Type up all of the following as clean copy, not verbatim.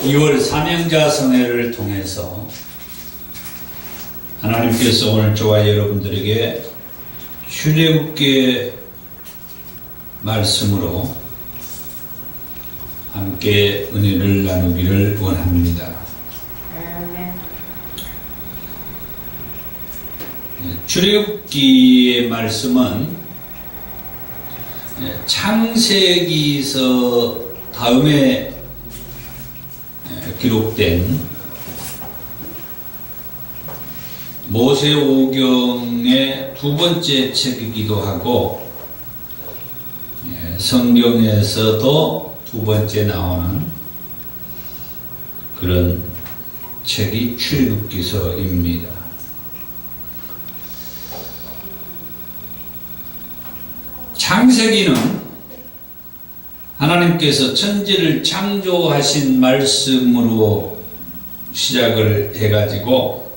2월 삼형자성회를 통해서 하나님께서 오늘 저와 여러분들에게 출애굽기의 말씀으로 함께 은혜를 나누기를 원합니다. 출애굽기의 말씀은 창세기서 다음에 기록된 모세오경의 두 번째 책이기도 하고 성경에서도 두 번째 나오는 그런 책이 출애굽기서입니다. 창세기는 하나님께서 천지를 창조하신 말씀으로 시작을 해가지고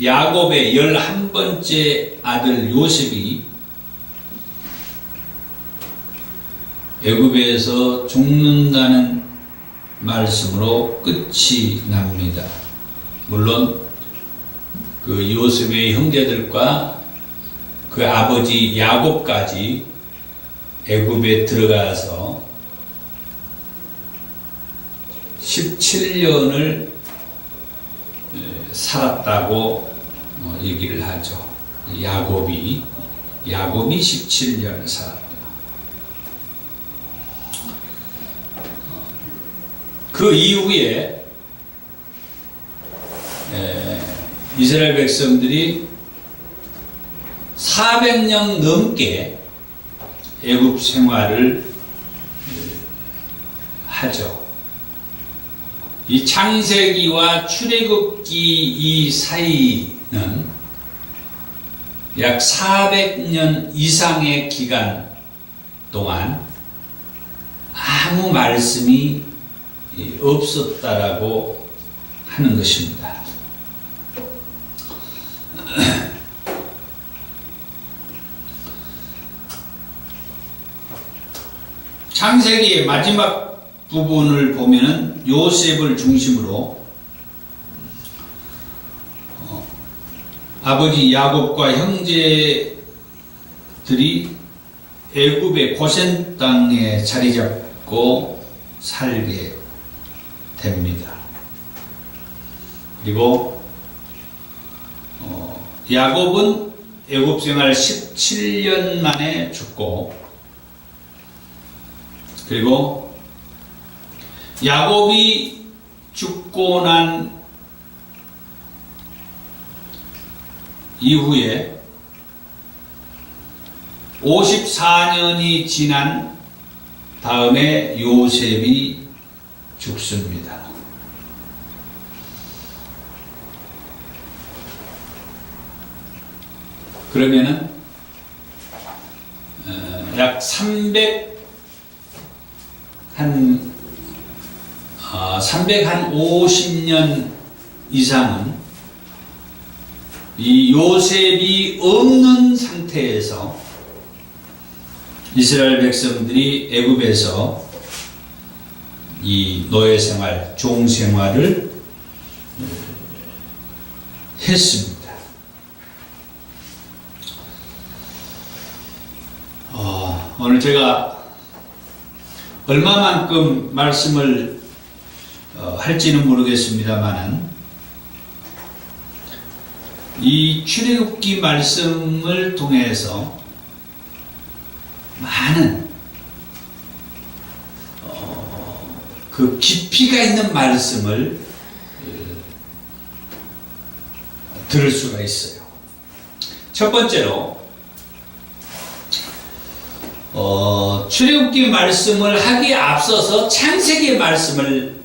야곱의 11번째 아들 요셉이 애굽에서 죽는다는 말씀으로 끝이 납니다. 물론 그 요셉의 형제들과 그 아버지 야곱까지 애굽에 들어가서 17년을 살았다고 얘기를 하죠. 야곱이 17년을 살았다. 그 이후에 이스라엘 백성들이 400년 넘게 애굽 생활을 하죠. 이 창세기와 출애굽기 이 사이는 약 400년 이상의 기간 동안 아무 말씀이 없었다라고 하는 것입니다. 창세기의 마지막 부분을 보면은 요셉을 중심으로 아버지 야곱과 형제들이 애굽의 고센 땅에 자리 잡고 살게 됩니다. 그리고 야곱은 애굽 생활 17년 만에 죽고, 그리고 야곱이 죽고 난 이후에 54년이 지난 다음에 요셉이 죽습니다. 그러면은 약 350년 이상은 이 요셉이 없는 상태에서 이스라엘 백성들이 애굽에서 이 노예 생활, 종 생활을 했습니다. 오늘 제가 얼마만큼 말씀을 할지는 모르겠습니다만은 이 출애굽기 말씀을 통해서 많은 그 깊이가 있는 말씀을 들을 수가 있어요. 첫 번째로 출애굽기 말씀을 하기에 앞서서 창세기의 말씀을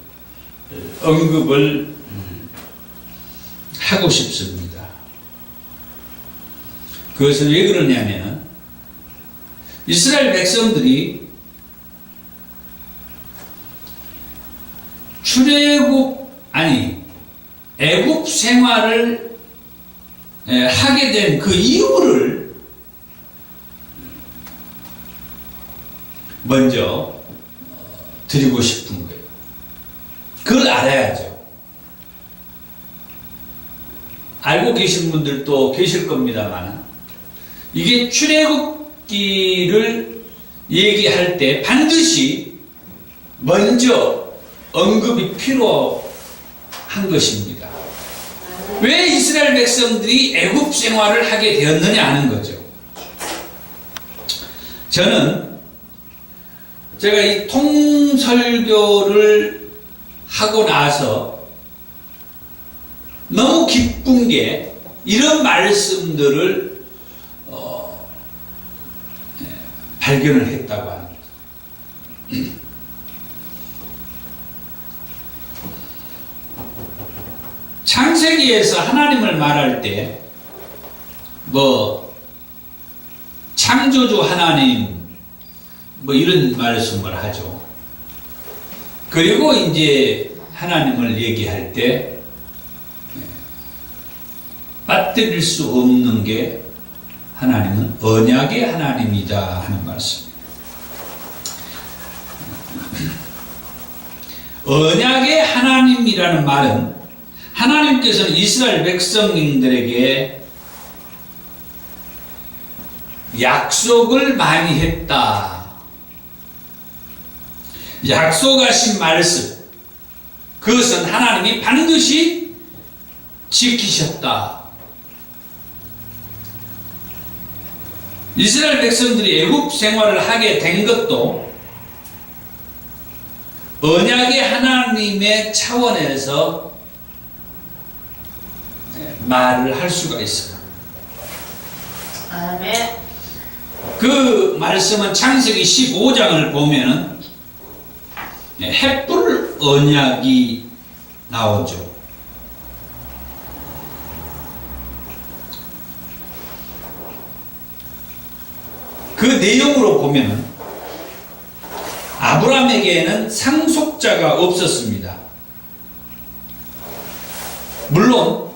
언급을 하고 싶습니다. 그것은 왜 그러냐면 이스라엘 백성들이 애굽 생활을 하게 된 그 이유를 먼저 드리고 싶은 거예요. 그걸 알아야죠. 알고 계신 분들도 계실 겁니다만, 이게 출애굽기를 얘기할 때 반드시 먼저 언급이 필요한 것입니다. 왜 이스라엘 백성들이 애굽 생활을 하게 되었느냐 하는 거죠. 저는 제가 이 통설교를 하고 나서 너무 기쁜 게 이런 말씀들을 발견을 했다고 하는 거죠. 창세기에서 하나님을 말할 때 창조주 하나님 이런 말씀을 하죠. 그리고 이제 하나님을 얘기할 때 빠뜨릴 수 없는 게 하나님은 언약의 하나님이다 하는 말씀입니다. 언약의 하나님이라는 말은 하나님께서는 이스라엘 백성들에게 약속을 많이 했다. 약속하신 말씀, 그것은 하나님이 반드시 지키셨다. 이스라엘 백성들이 애굽 생활을 하게 된 것도 언약의 하나님의 차원에서 말을 할 수가 있어요. 아멘. 그 말씀은 창세기 15장을 보면은 햇불 언약이 나오죠. 그 내용으로 보면은 아브라함에게는 상속자가 없었습니다. 물론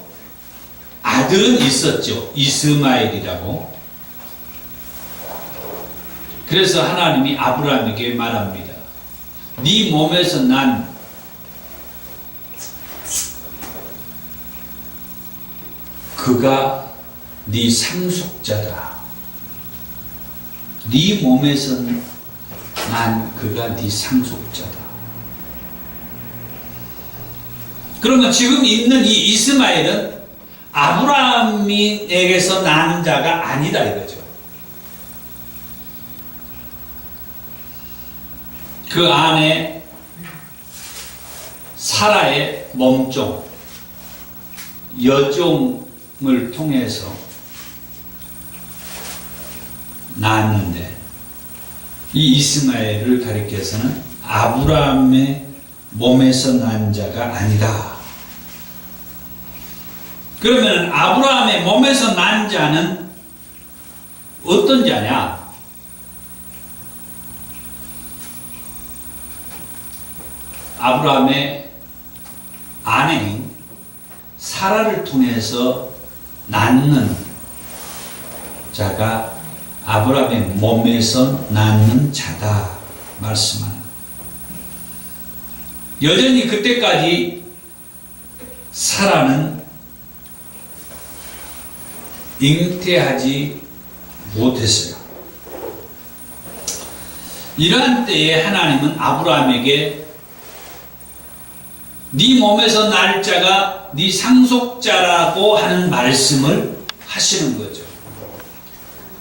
아들은 있었죠. 이스마엘이라고. 그래서 하나님이 아브라함에게 말합니다. 네 몸에서 난 그가 네 상속자다. 네 몸에서 난 그가 네 상속자다. 그러면 지금 있는 이 이스마엘은 아브라함에게서 난 자가 아니다 이거죠. 그 안에 사라의 몸종, 여종을 통해서 낳았는데 이 이스마엘을 가리켜서는 아브라함의 몸에서 난 자가 아니다. 그러면 아브라함의 몸에서 난 자는 어떤 자냐? 아브라함의 아내인 사라를 통해서 낳는 자가 아브라함의 몸에서 낳는 자다 말씀하는. 여전히 그때까지 사라는 잉태하지 못했어요. 이러한 때에 하나님은 아브라함에게 네 몸에서 날 자가 네 상속자라고 하는 말씀을 하시는 거죠.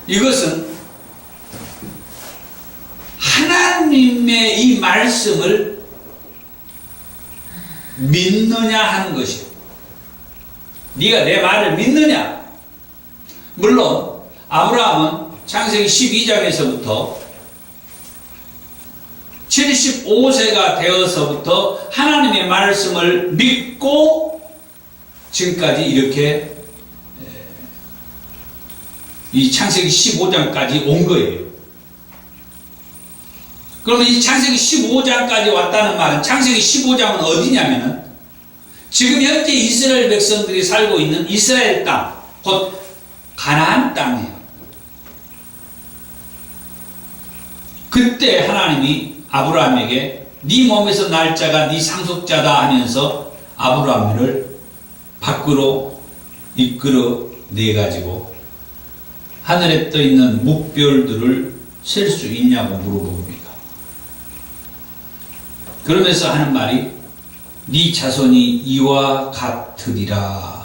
이것은 하나님의 이 말씀을 믿느냐 하는 것이에요. 네가 내 말을 믿느냐? 물론 아브라함은 창세기 12장에서부터 75세가 되어서부터 하나님의 말씀을 믿고 지금까지 이렇게 이 창세기 15장까지 온 거예요. 그러면 이 창세기 15장까지 왔다는 말은 창세기 15장은 어디냐면은 지금 현재 이스라엘 백성들이 살고 있는 이스라엘 땅, 곧 가나안 땅이에요. 그때 하나님이 아브라함에게 네 몸에서 날 자가 네 상속자다 하면서 아브라함을 밖으로 이끌어 내 가지고 하늘에 떠 있는 묵별들을 셀 수 있냐고 물어봅니다. 그러면서 하는 말이 네 자손이 이와 같으리라.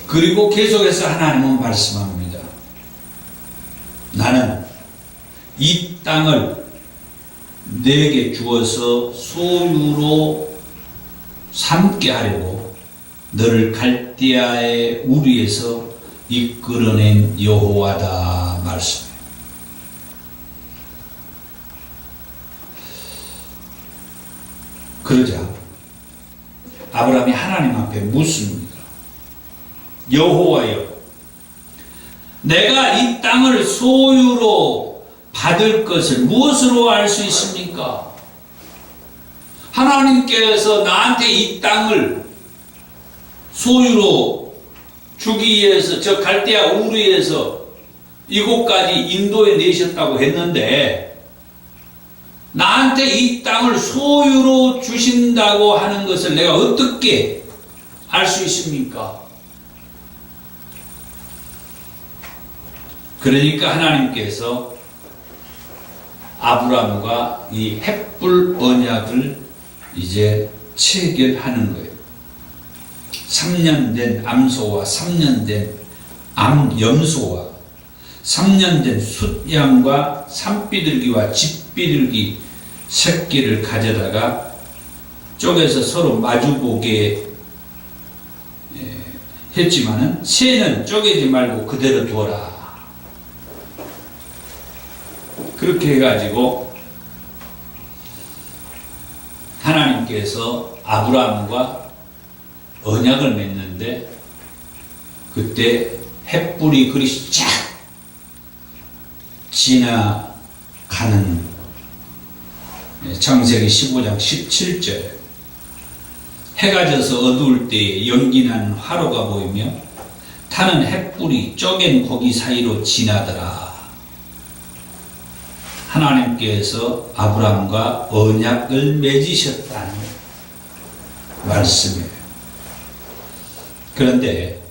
그리고 계속해서 하나님은 말씀합니다. 나는 이 땅을 내게 주어서 소유로 삼게 하려고 너를 갈대아의 우리에서 이끌어낸 여호와다 말씀해요. 그러자 아브라함이 하나님 앞에 묻습니다. 여호와여, 내가 이 땅을 소유로 받을 것을 무엇으로 알 수 있습니까? 하나님께서 나한테 이 땅을 소유로 주기 위해서 저 갈대아 우르에서 이곳까지 인도해 내셨다고 했는데 나한테 이 땅을 소유로 주신다고 하는 것을 내가 어떻게 알 수 있습니까? 그러니까 하나님께서 아브라함과 이 헷불 언약을 이제 체결하는 거예요. 3년 된 암소와 3년 된 암염소와 3년 된 숫양과 산비둘기와 집비둘기 새끼를 가져다가 쪼개서 서로 마주보게 했지만은 새는 쪼개지 말고 그대로 두어라. 그렇게 해가지고 하나님께서 아브라함과 언약을 맺는데 그때 햇불이 그리 쫙 지나가는 창세기 15장 17절 해가 져서 어두울 때에 연기나는 화로가 보이며 타는 햇불이 쪼갠 고기 사이로 지나더라. 하나님께서 아브라함과 언약을 맺으셨다는 말씀이에요. 그런데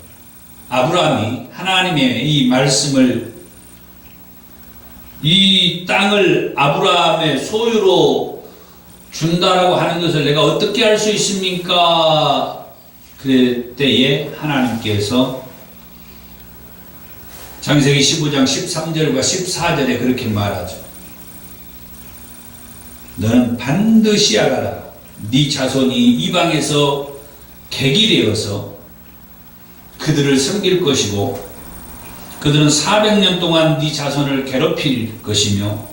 아브라함이 하나님의 이 말씀을 이 땅을 아브라함의 소유로 준다라고 하는 것을 내가 어떻게 알 수 있습니까? 그때에 하나님께서 창세기 15장 13절과 14절에 그렇게 말하죠. 너는 반드시 알아라. 네 자손이 이방에서 객이되어서 그들을 섬길 것이고 그들은 400년 동안 네 자손을 괴롭힐 것이며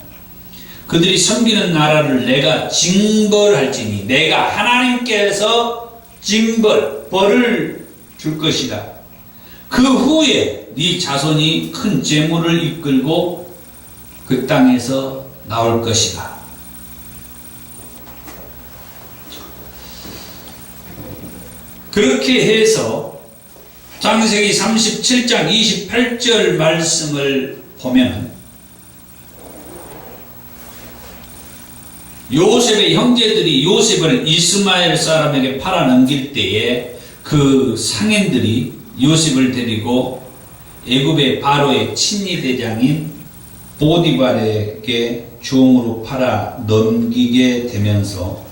그들이 섬기는 나라를 내가 징벌할지니 내가 하나님께서 벌을 줄 것이다. 그 후에 네 자손이 큰 재물을 이끌고 그 땅에서 나올 것이다. 그렇게 해서 창세기 37장 28절 말씀을 보면 요셉의 형제들이 요셉을 이스마엘 사람에게 팔아 넘길 때에 그 상인들이 요셉을 데리고 애굽의 바로의 친위대장인 보디발에게 종으로 팔아 넘기게 되면서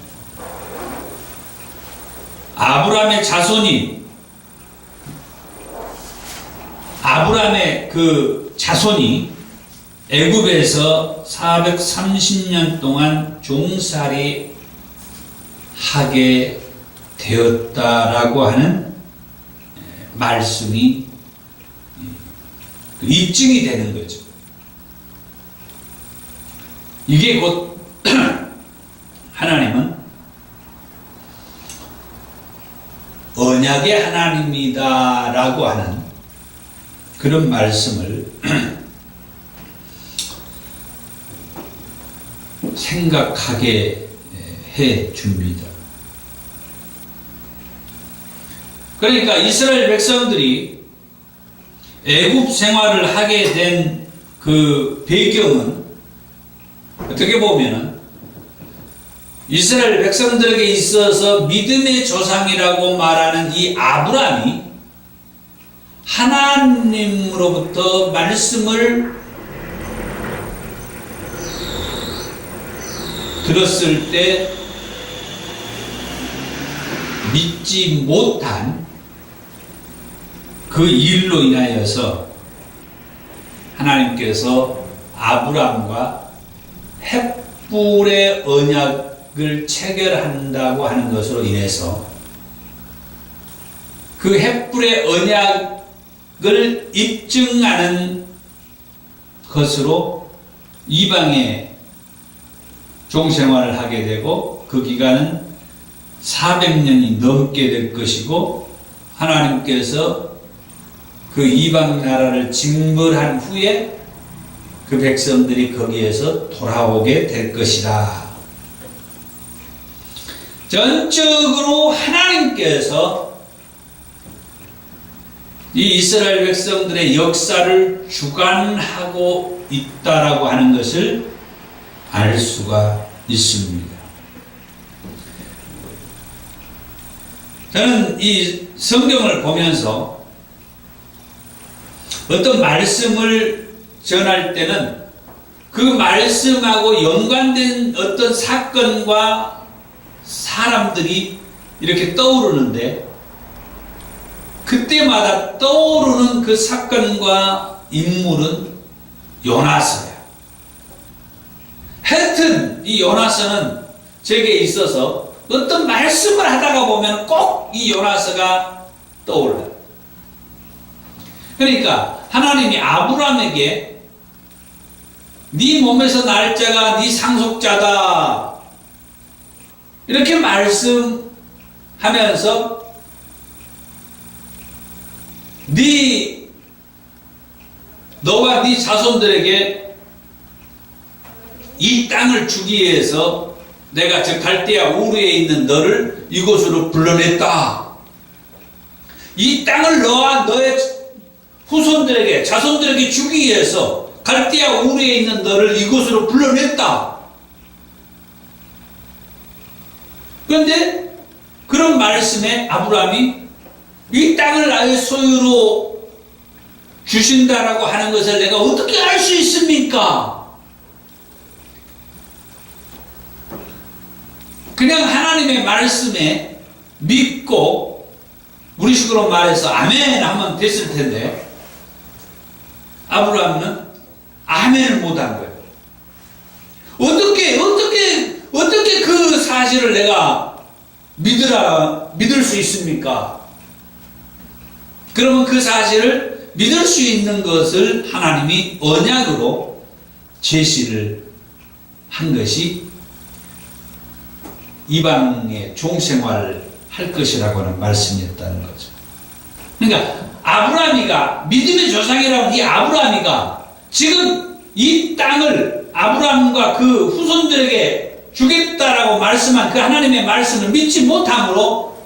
아브라함의 자손이 그 자손이 애굽에서 430년 동안 종살이 하게 되었다라고 하는 말씀이 입증이 되는 거죠. 이게 곧 하나님은 언약의 하나님이다라고 하는 그런 말씀을 생각하게 해 줍니다. 그러니까 이스라엘 백성들이 애굽 생활을 하게 된 그 배경은 어떻게 보면은 이스라엘 백성들에게 있어서 믿음의 조상이라고 말하는 이 아브라함이 하나님으로부터 말씀을 들었을 때 믿지 못한 그 일로 인하여서 하나님께서 아브라함과 헷불의 언약을 체결한다고 하는 것으로 인해서 그 헷불의 언약을 입증하는 것으로 이방의 종생활을 하게 되고 그 기간은 400년이 넘게 될 것이고 하나님께서 그 이방 나라를 징벌한 후에 그 백성들이 거기에서 돌아오게 될 것이다. 전적으로 하나님께서 이 이스라엘 백성들의 역사를 주관하고 있다라고 하는 것을 알 수가 있습니다. 저는 이 성경을 보면서 어떤 말씀을 전할 때는 그 말씀하고 연관된 어떤 사건과 사람들이 이렇게 떠오르는데 그때마다 떠오르는 그 사건과 인물은 요나서야. 하여튼 이 요나서는 제게 있어서 어떤 말씀을 하다가 보면 꼭 이 요나서가 떠올라요. 그러니까 하나님이 아브라함에게 네 몸에서 날 자가 네 상속자다 이렇게 말씀하면서 너와 네 자손들에게 이 땅을 주기 위해서 내가 저 갈대아 우르에 있는 너를 이곳으로 불러냈다. 이 땅을 너와 너의 후손들에게 자손들에게 주기 위해서 갈대아 우르에 있는 너를 이곳으로 불러냈다. 그런데 그런 말씀에 아브라함이 이 땅을 나의 소유로 주신다라고 하는 것을 내가 어떻게 알 수 있습니까? 그냥 하나님의 말씀에 믿고 우리식으로 말해서 아멘 하면 됐을 텐데 아브라함은 아멘을 못한 거예요. 어떻게 그 사실을 내가 믿을 수 있습니까? 그러면 그 사실을 믿을 수 있는 것을 하나님이 언약으로 제시를 한 것이 이방의 종생활을 할 것이라고 하는 말씀이었다는 거죠. 그러니까 아브라함이가 믿음의 조상이라는 이 아브라함이가 지금 이 땅을 아브라함과 그 후손들에게 주겠다라고 말씀한 그 하나님의 말씀을 믿지 못함으로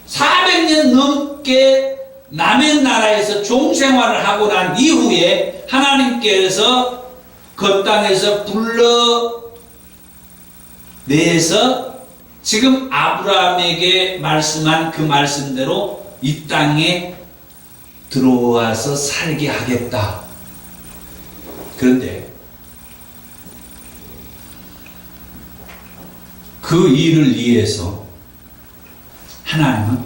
400년 넘게 남의 나라에서 종생활을 하고 난 이후에 하나님께서 그 땅에서 불러내서 지금 아브라함에게 말씀한 그 말씀대로 이 땅에 들어와서 살게 하겠다. 그런데 그 일을 위해서 하나님은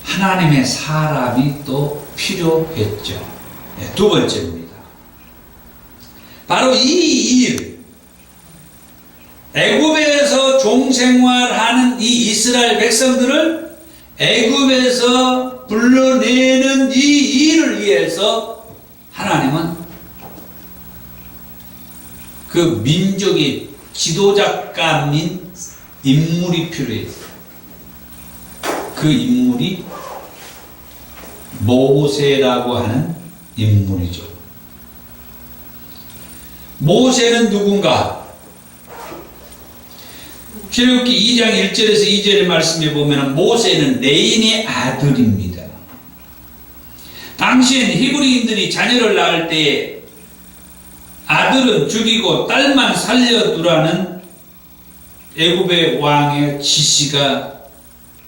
하나님의 사람이 또 필요했죠. 네, 두 번째입니다. 바로 이 일, 애굽에서 종생활하는 이 이스라엘 백성들을 애굽에서 불러내는 이 일을 위해서 하나님은 그 민족의 지도자감인 인물이 필요했어요. 그 인물이 모세라고 하는 인물이죠. 모세는 누군가? 출애굽기 2장 1절에서 2절의 말씀에 보면 모세는 레인의 아들입니다. 당시엔 히브리인들이 자녀를 낳을 때 아들은 죽이고 딸만 살려두라는 애굽의 왕의 지시가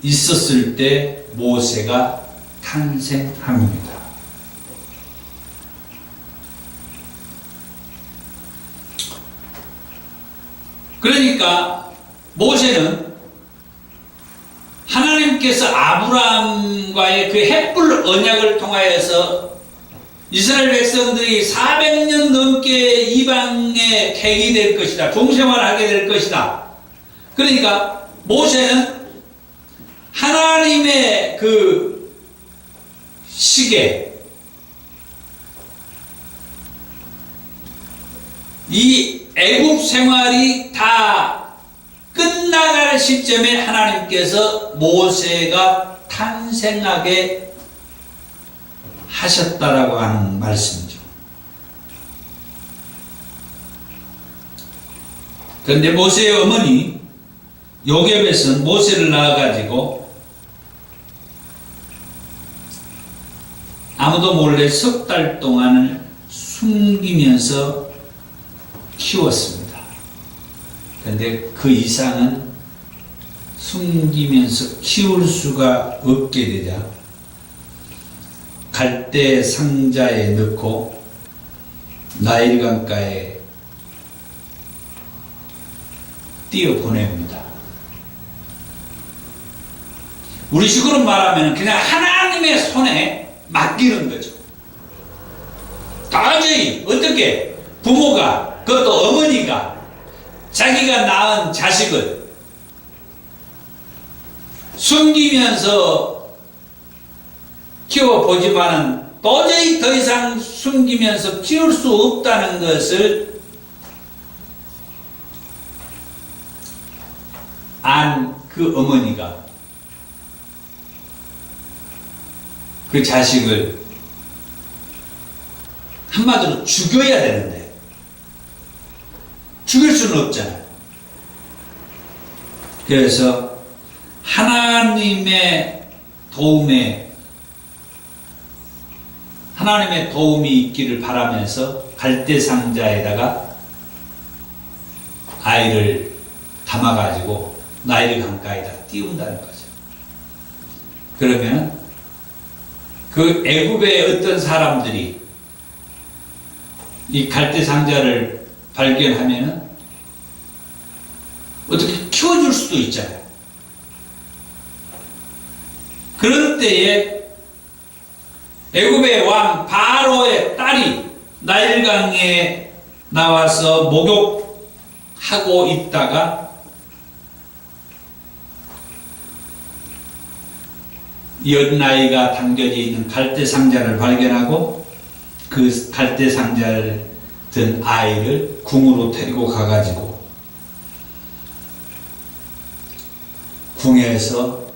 있었을 때 모세가 탄생합니다. 그러니까 모세는 하나님께서 아브라함과의 그 햇불 언약을 통하여서 이스라엘 백성들이 400년 넘게 이방에 갱이 될 것이다. 종생활하게 될 것이다. 그러니까 모세는 하나님의 그 시계, 이 애굽 생활이 다 끝나갈 시점에 하나님께서 모세가 탄생하게 하셨다라고 하는 말씀이죠. 그런데 모세의 어머니 요게벳은 모세를 낳아가지고 아무도 몰래 석 달 동안을 숨기면서 키웠습니다. 그런데 그 이상은 숨기면서 키울 수가 없게 되자 갈대 상자에 넣고 나일강가에 띄어보냅니다. 우리식으로 말하면 그냥 하나님의 손에 맡기는 거죠. 도저히 어떻게 부모가, 그것도 어머니가 자기가 낳은 자식을 숨기면서 키워보지만은 도저히 더 이상 숨기면서 키울 수 없다는 것을 안 그 어머니가 그 자식을 한마디로 죽여야 되는데 죽일 수는 없잖아요. 그래서 하나님의 도움이 있기를 바라면서 갈대상자에다가 아이를 담아가지고 나일 강가에다 띄운다는 거죠. 그러면 그 애굽의 어떤 사람들이 이 갈대상자를 발견하면은 어떻게 키워줄 수도 있잖아요. 그런 때에 애굽의 왕 바로의 딸이 나일강에 나와서 목욕하고 있다가 연나이가 담겨져 있는 갈대상자를 발견하고 그 갈대상자를 든 아이를 궁으로 데리고 가가지고 궁에서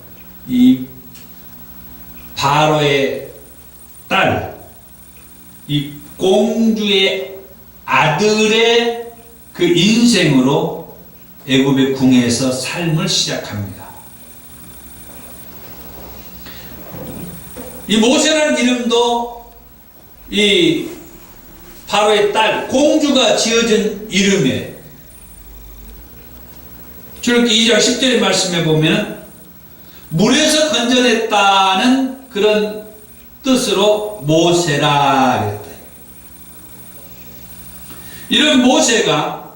이 바로의 딸, 이 공주의 아들의 그 인생으로 애굽의 궁에서 삶을 시작합니다. 이 모세라는 이름도 이 바로의 딸, 공주가 지어준 이름에 출애굽기 2장 10절의 말씀에 보면 물에서 건져냈다는 그런 뜻으로 모세라 그랬다. 이런 모세가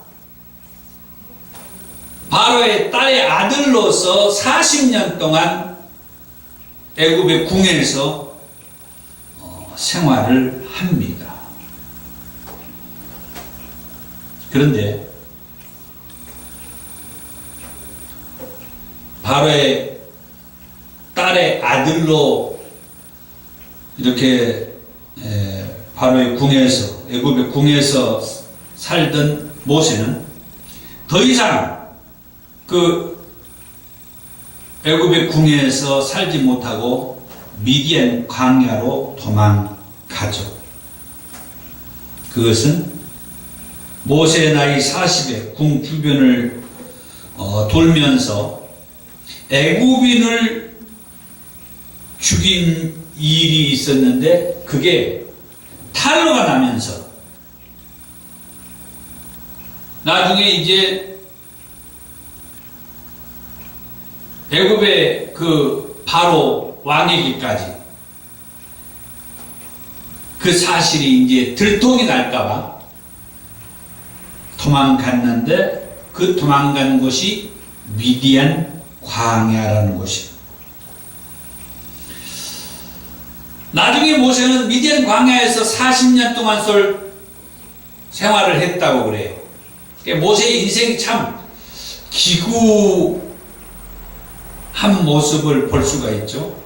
바로의 딸의 아들로서 40년 동안 애굽의 궁에서 생활을 합니다. 그런데 바로의 딸의 아들로 이렇게 바로의 궁에서, 애굽의 궁에서 살던 모세는 더 이상 그 애굽의 궁에서 살지 못하고 미디안 광야로 도망가죠. 그것은 모세의 나이 40에 궁 주변을 돌면서 애굽인을 죽인 일이 있었는데 그게 탄로가 나면서 나중에 이제 애굽의 그 바로 왕에게까지 그 사실이 이제 들통이 날까봐 도망갔는데 그 도망간 곳이 미디안 광야라는 곳이에요. 나중에 모세는 미디안 광야에서 40년 동안 생활을 했다고 그래요. 그러니까 모세의 인생이 참 기구한 모습을 볼 수가 있죠.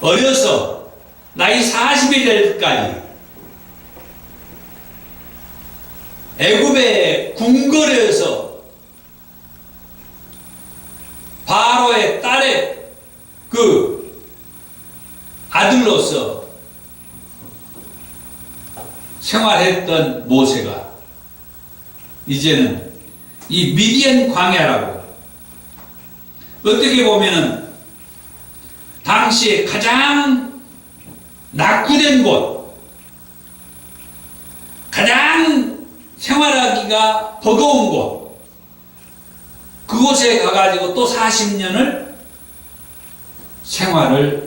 어려서 나이 40이 될 때까지 애굽의 궁궐에서 바로의 딸의 그 아들로서 생활했던 모세가 이제는 이 미디안 광야라고, 어떻게 보면은 당시에 가장 낙후된 곳, 가장 생활하기가 버거운 곳, 그곳에 가가지고 또 40년을 생활을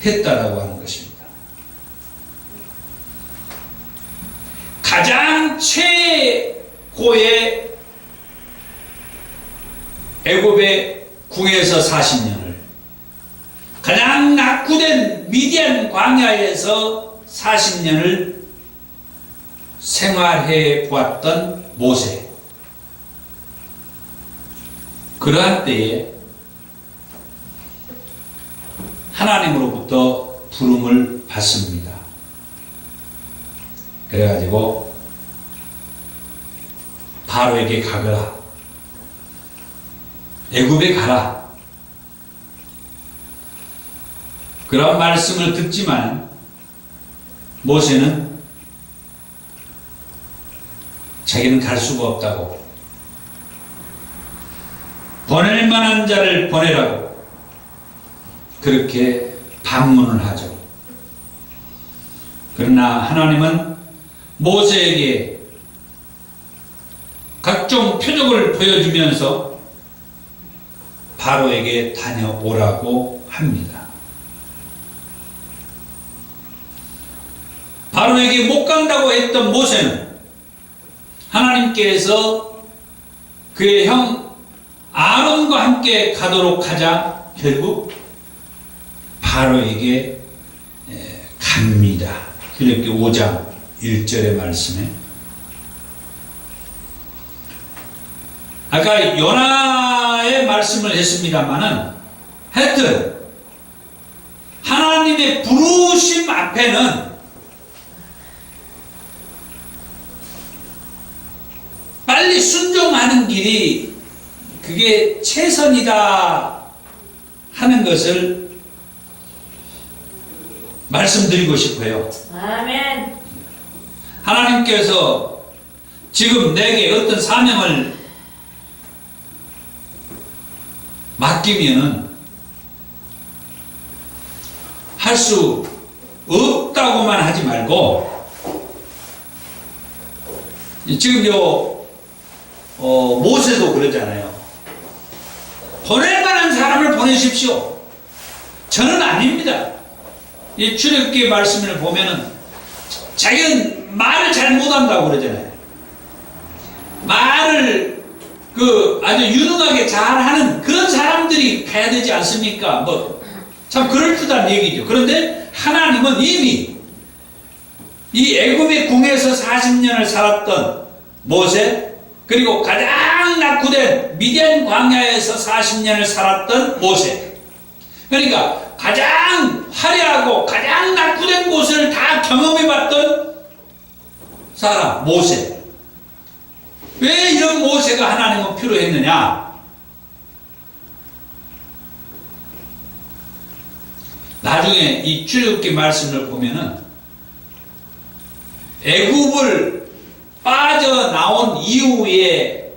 했다라고 하는 것입니다. 가장 최고의 애굽의 궁에서 40년을, 가장 낙후된 미디안 광야에서 40년을 생활해 보았던 모세. 그러한 때에 하나님으로부터 부름을 받습니다. 그래가지고 바로에게 가거라, 애굽에 가라, 그런 말씀을 듣지만 모세는 자기는 갈 수가 없다고, 보낼 만한 자를 보내라고 그렇게 반문을 하죠. 그러나 하나님은 모세에게 각종 표적을 보여주면서 바로에게 다녀오라고 합니다. 바로에게 못 간다고 했던 모세는 하나님께서 그의 형 아론과 함께 가도록 하자 결국 바로에게 갑니다. 출애굽기 5장 1절의 말씀에, 아까 요나의 말씀을 했습니다마는 하여튼 하나님의 부르심 앞에는 빨리 순종하는 길이 그게 최선이다 하는 것을 말씀드리고 싶어요. 아멘. 하나님께서 지금 내게 어떤 사명을 맡기면은 할 수 없다고만 하지 말고, 지금 모세도 그러잖아요. 보낼 만한 사람을 보내십시오. 저는 아닙니다. 이 출애굽기 말씀을 보면은 자기는 말을 잘 못한다고 그러잖아요. 말을 아주 유능하게 잘하는 그런 사람들이 가야 되지 않습니까? 참 그럴듯한 얘기죠. 그런데 하나님은 이미 이 애굽의 궁에서 40년을 살았던 모세, 그리고 가장 낙후된 미디안 광야에서 40년을 살았던 모세, 그러니까 가장 화려하고 가장 낙후된 곳을 다 경험해봤던 사람 모세. 왜 이런 모세가 하나님은 필요했느냐? 나중에 이 출애굽기 말씀을 보면은 애굽을 빠져나온 이후에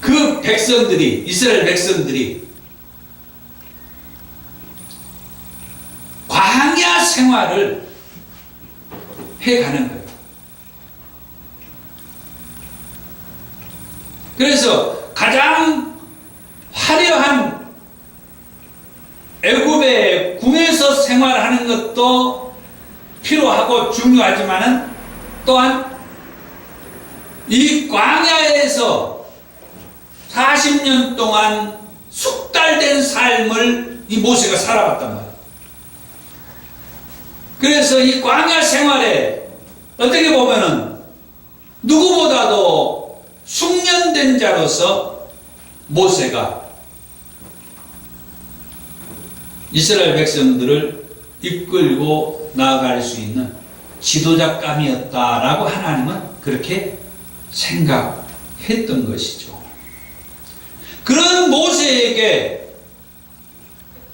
그 백성들이, 이스라엘 백성들이 생활을 해가는 거예요. 그래서 가장 화려한 애굽의 궁에서 생활하는 것도 필요하고 중요하지만은 또한 이 광야에서 40년 동안 숙달된 삶을 이 모세가 살아봤단 말이에요. 그래서 이 광야 생활에 어떻게 보면은 누구보다도 숙련된 자로서 모세가 이스라엘 백성들을 이끌고 나아갈 수 있는 지도자감이었다라고 하나님은 그렇게 생각했던 것이죠. 그런 모세에게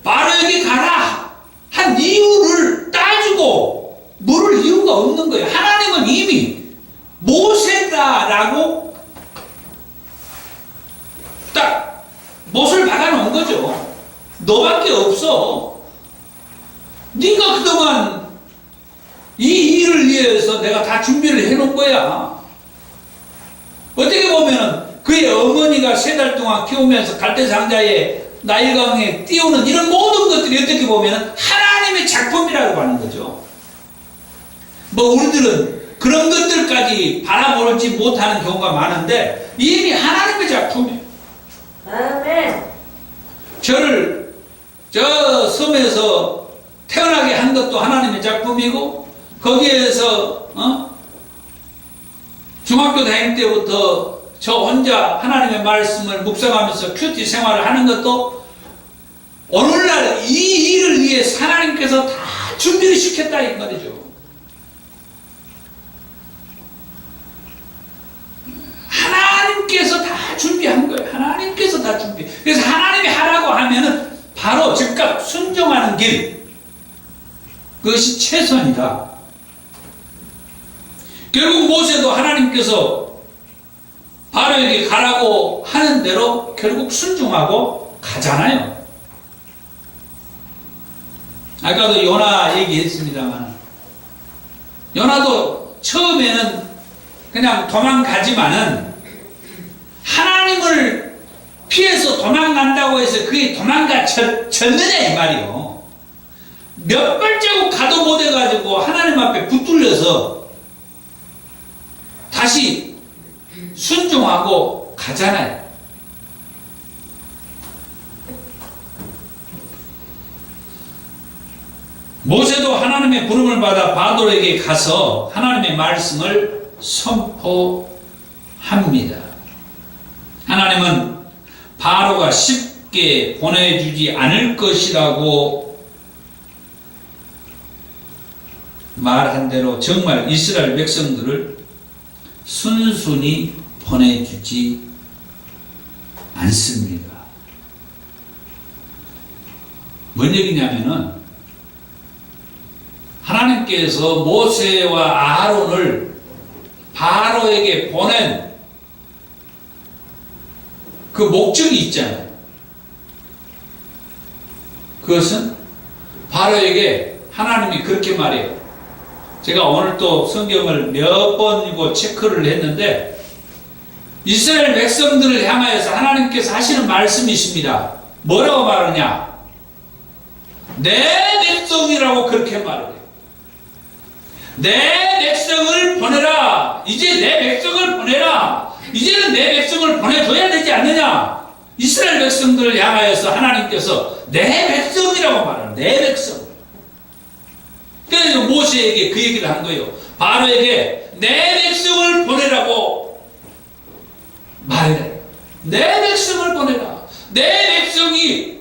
바로에게 가라 한 이유를 따지고 물을 이유가 없는 거예요. 하나님은 이미 모세다라고 딱 못을 박아놓은 거죠. 너밖에 없어. 네가 그동안 이 일을 위해서 내가 다 준비를 해놓은 거야. 어떻게 보면은 그의 어머니가 3달 동안 키우면서 갈대상자에 나일강에 띄우는 이런 모든 것들이 어떻게 보면은 하나님의 작품이라고 하는 거죠. 뭐 우리들은 그런 것들까지 바라보지 못하는 경우가 많은데 이미 하나님의 작품이에요. 아멘. 저를 저 섬에서 태어나게 한 것도 하나님의 작품이고 거기에서 중학교 다닐 때부터 저 혼자 하나님의 말씀을 묵상하면서 큐티 생활을 하는 것도 오늘날 이 일을 위해 하나님께서 다 준비를 시켰다 이 말이죠. 하나님께서 다 준비한 거예요. 하나님께서 다 준비. 그래서 하나님이 하라고 하면은 바로 즉각 순종하는 길. 그것이 최선이다. 결국 모세도 하나님께서 바로에게 가라고 하는 대로 결국 순종하고 가잖아요. 아까도 요나 얘기했습니다만 요나도 처음에는 그냥 도망가지만은 하나님을 피해서 도망간다고 해서 그게 도망가졌느냐 이 말이요. 몇 발자국 가도 못해가지고 하나님 앞에 붙들려서 다시 순종하고 가잖아요. 모세도 하나님의 부름을 받아 바로에게 가서 하나님의 말씀을 선포합니다. 하나님은 바로가 쉽게 보내주지 않을 것이라고 말한 대로 정말 이스라엘 백성들을 순순히 보내주지 않습니다. 뭔 얘기냐면은 하나님께서 모세와 아론을 바로에게 보낸 그 목적이 있잖아요. 그것은 바로에게 하나님이 그렇게 말해요. 제가 오늘 또 성경을 몇 번이고 체크를 했는데 이스라엘 백성들을 향하여서 하나님께서 하시는 말씀이 있습니다. 뭐라고 말하냐? 내 백성이라고 그렇게 말해요. 내 백성을 보내라. 이제 내 백성을 보내라. 이제는 내 백성을 보내줘야 되지 않느냐? 이스라엘 백성들을 향하여서 하나님께서 내 백성이라고 말하는 내 백성. 그래서 모세에게 그 얘기를 한 거예요. 바로에게 내 백성을 보내라고 말해라. 내 백성을 보내라. 내 백성이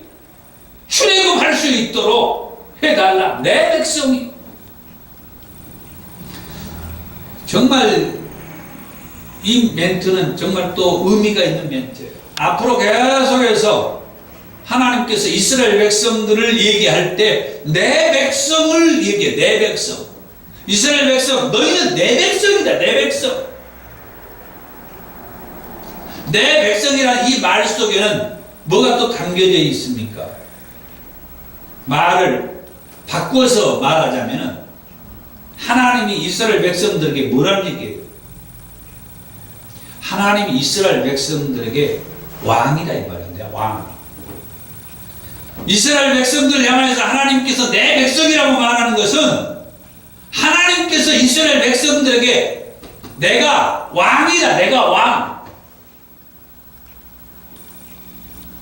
출애굽할 수 있도록 해달라. 내 백성이. 정말 이 멘트는 정말 또 의미가 있는 멘트예요. 앞으로 계속해서 하나님께서 이스라엘 백성들을 얘기할 때 내 백성을 얘기해. 내 백성. 이스라엘 백성, 너희는 내 백성이다. 내 백성. 내 백성이라는 이 말 속에는 뭐가 또 담겨져 있습니까? 말을 바꿔서 말하자면은 하나님이 이스라엘 백성들에게 뭐라는 얘기예요? 하나님이 이스라엘 백성들에게 왕이다 이 말인데, 왕. 이스라엘 백성들 향해서 하나님께서 내 백성이라고 말하는 것은 하나님께서 이스라엘 백성들에게 내가 왕이다, 내가 왕.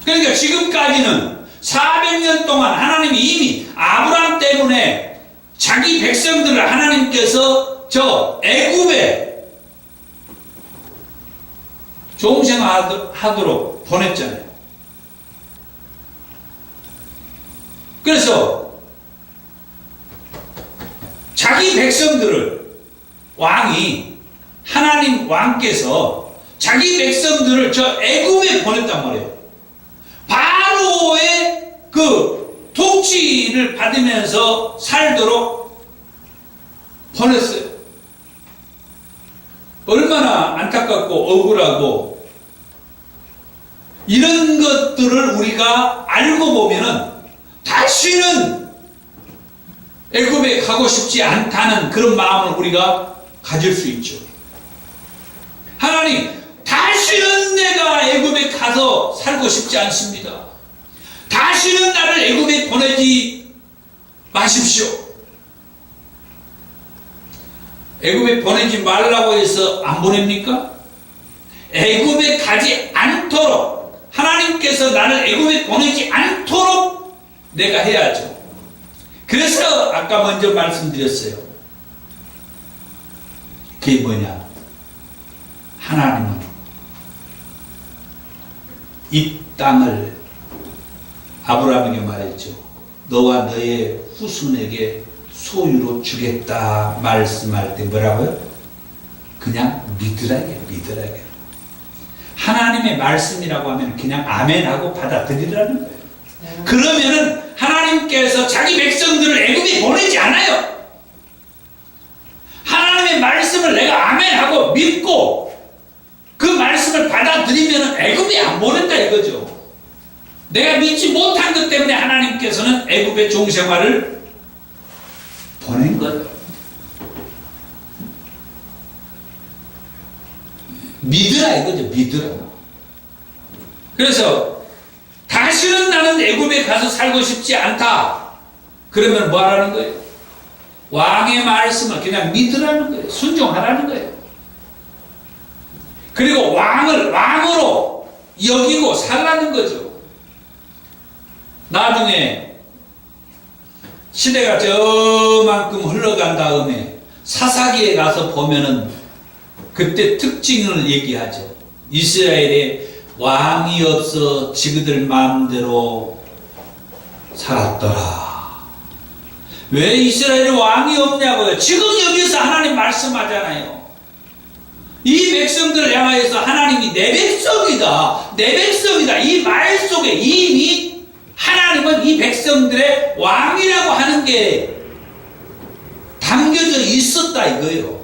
그러니까 지금까지는 400년 동안 하나님이 이미 아브라함 때문에 자기 백성들을 하나님께서 저 애굽에 종생하도록 보냈잖아요. 그래서 자기 백성들을 왕이 하나님 왕께서 자기 백성들을 저 애굽에 보냈단 말이에요. 바로의 그 통치를 받으면서 살도록 보냈어요. 얼마나 안타깝고 억울하고, 이런 것들을 우리가 알고 보면은 다시는 애굽에 가고 싶지 않다는 그런 마음을 우리가 가질 수 있죠. 하나님, 다시는 내가 애굽에 가서 살고 싶지 않습니다. 다시는 나를 애굽에 보내지 마십시오. 애굽에 보내지 말라고 해서 안 보냅니까? 애굽에 가지 않도록, 하나님께서 나를 애굽에 보내지 않도록 내가 해야죠. 그래서 아까 먼저 말씀드렸어요. 그게 뭐냐? 하나님은 이 땅을 아브라함에게 말했죠. 너와 너의 후손에게 소유로 주겠다 말씀할 때 뭐라고요? 그냥 믿으라게, 믿으라게. 하나님의 말씀이라고 하면 그냥 아멘하고 받아들이라는 거예요. 그러면은 하나님께서 자기 백성들을 애굽에 보내지 않아요. 하나님의 말씀을 내가 아멘하고 믿고 그 말씀을 받아들이면 애굽에 안 보낸다 이거죠. 내가 믿지 못한 것 때문에 하나님께서는 애굽의 종생활을 보낸 거예요. 믿으라 이거죠. 믿으라. 그래서 다시는 나는 애굽에 가서 살고 싶지 않다. 그러면 뭐 하라는 거예요? 왕의 말씀을 그냥 믿으라는 거예요. 순종하라는 거예요. 그리고 왕을 왕으로 여기고 살라는 거죠. 나중에 시대가 저만큼 흘러간 다음에 사사기에 가서 보면은 그때 특징을 얘기하죠. 이스라엘에 왕이 없어 지그들 마음대로 살았더라. 왜 이스라엘에 왕이 없냐고요? 지금 여기서 하나님 말씀하잖아요. 이 백성들을 향하여서 하나님이 내 백성이다, 내 백성이다. 이 말 속에 이미 하나님은 이 백성들의 왕이라고 하는 게 담겨져 있었다 이거예요.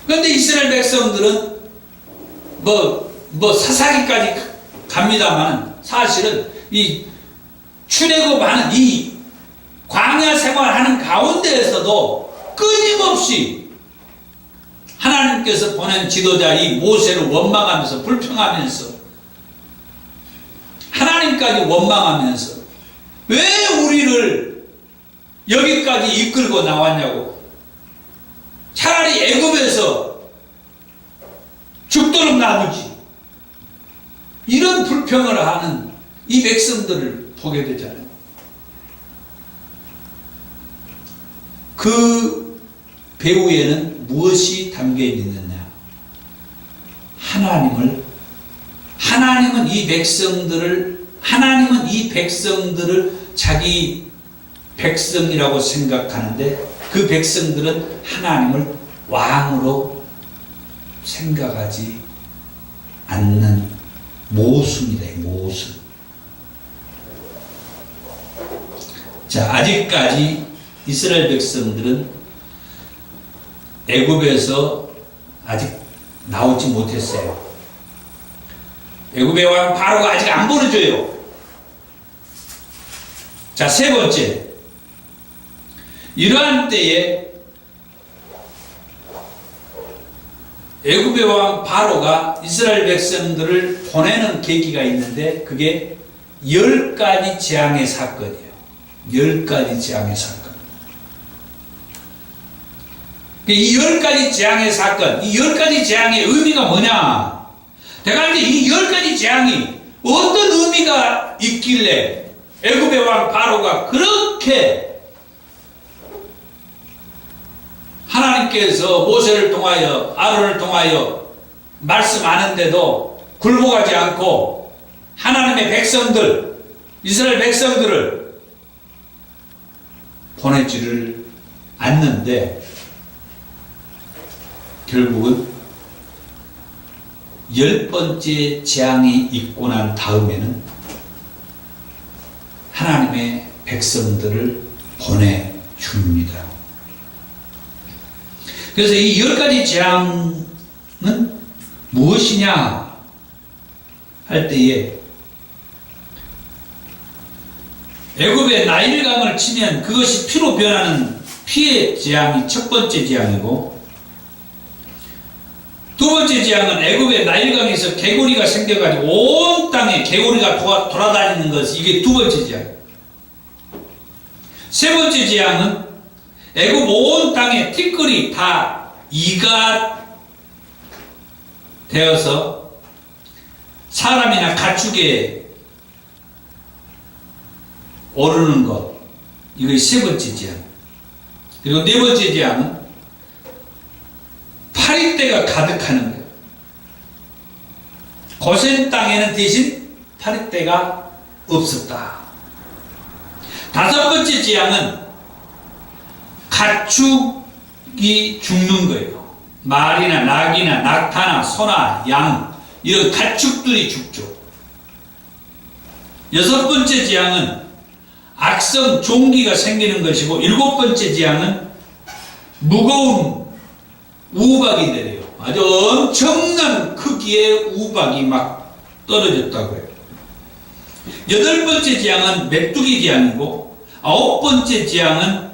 그런데 이스라엘 백성들은 사사기까지 갑니다만 사실은 이 출애굽하는 이 광야 생활하는 가운데에서도 끊임없이 하나님께서 보낸 지도자 이 모세를 원망하면서 불평하면서 하나님까지 원망하면서 왜 우리를 여기까지 이끌고 나왔냐고. 차라리 애굽에서 죽도록 놔두지. 이런 불평을 하는 이 백성들을 보게 되잖아요. 그 배후에는 무엇이 담겨 있느냐? 하나님은 이 백성들을 자기 백성이라고 생각하는데 그 백성들은 하나님을 왕으로 생각하지 않는 모순이다, 모순. 자, 아직까지 이스라엘 백성들은 애굽에서 아직 나오지 못했어요. 애굽의 왕 바로가 아직 안 보내줘요. 자, 세 번째, 이러한 때에 애굽의 왕 바로가 이스라엘 백성들을 보내는 계기가 있는데 그게 10가지 재앙의 사건이에요. 10가지 재앙의 사건. 이 10가지 재앙의 사건, 이 10가지 재앙의 의미가 뭐냐? 내가 이제 이 10가지 재앙이 어떤 의미가 있길래 애굽의 왕 바로가 그렇게 하나님께서 모세를 통하여 아론을 통하여 말씀하는데도 굴복하지 않고 하나님의 백성들, 이스라엘 백성들을 보내지를 않는데 결국은 10번째 재앙이 있고 난 다음에는 하나님의 백성들을 보내줍니다. 그래서 이 10가지 재앙은 무엇이냐 할 때에 애굽의 나일강을 치면 그것이 피로 변하는 피의 재앙이 첫 번째 재앙이고 두 번째 재앙은 애굽의 나일강에서 개구리가 생겨가지고 온 땅에 개구리가 돌아다니는 것이 이게 두 번째 재앙. 세 번째 재앙은 애굽 온 땅에 티끌이 다 이가 되어서 사람이나 가축에 오르는 것. 이것이 세 번째 재앙. 그리고 네 번째 재앙은 파리떼가 가득하는 거예요. 고센 땅에는 대신 파리떼가 없었다. 다섯 번째 재앙은 가축이 죽는 거예요. 말이나 낙이나 낙타나 소나 양 이런 가축들이 죽죠. 여섯 번째 재앙은 악성 종기가 생기는 것이고 일곱 번째 재앙은 무거운 우박이 내려요. 아주 엄청난 크기의 우박이 막 떨어졌다고 해요. 여덟 번째 재앙은 메뚜기 재앙이고 아홉 번째 재앙은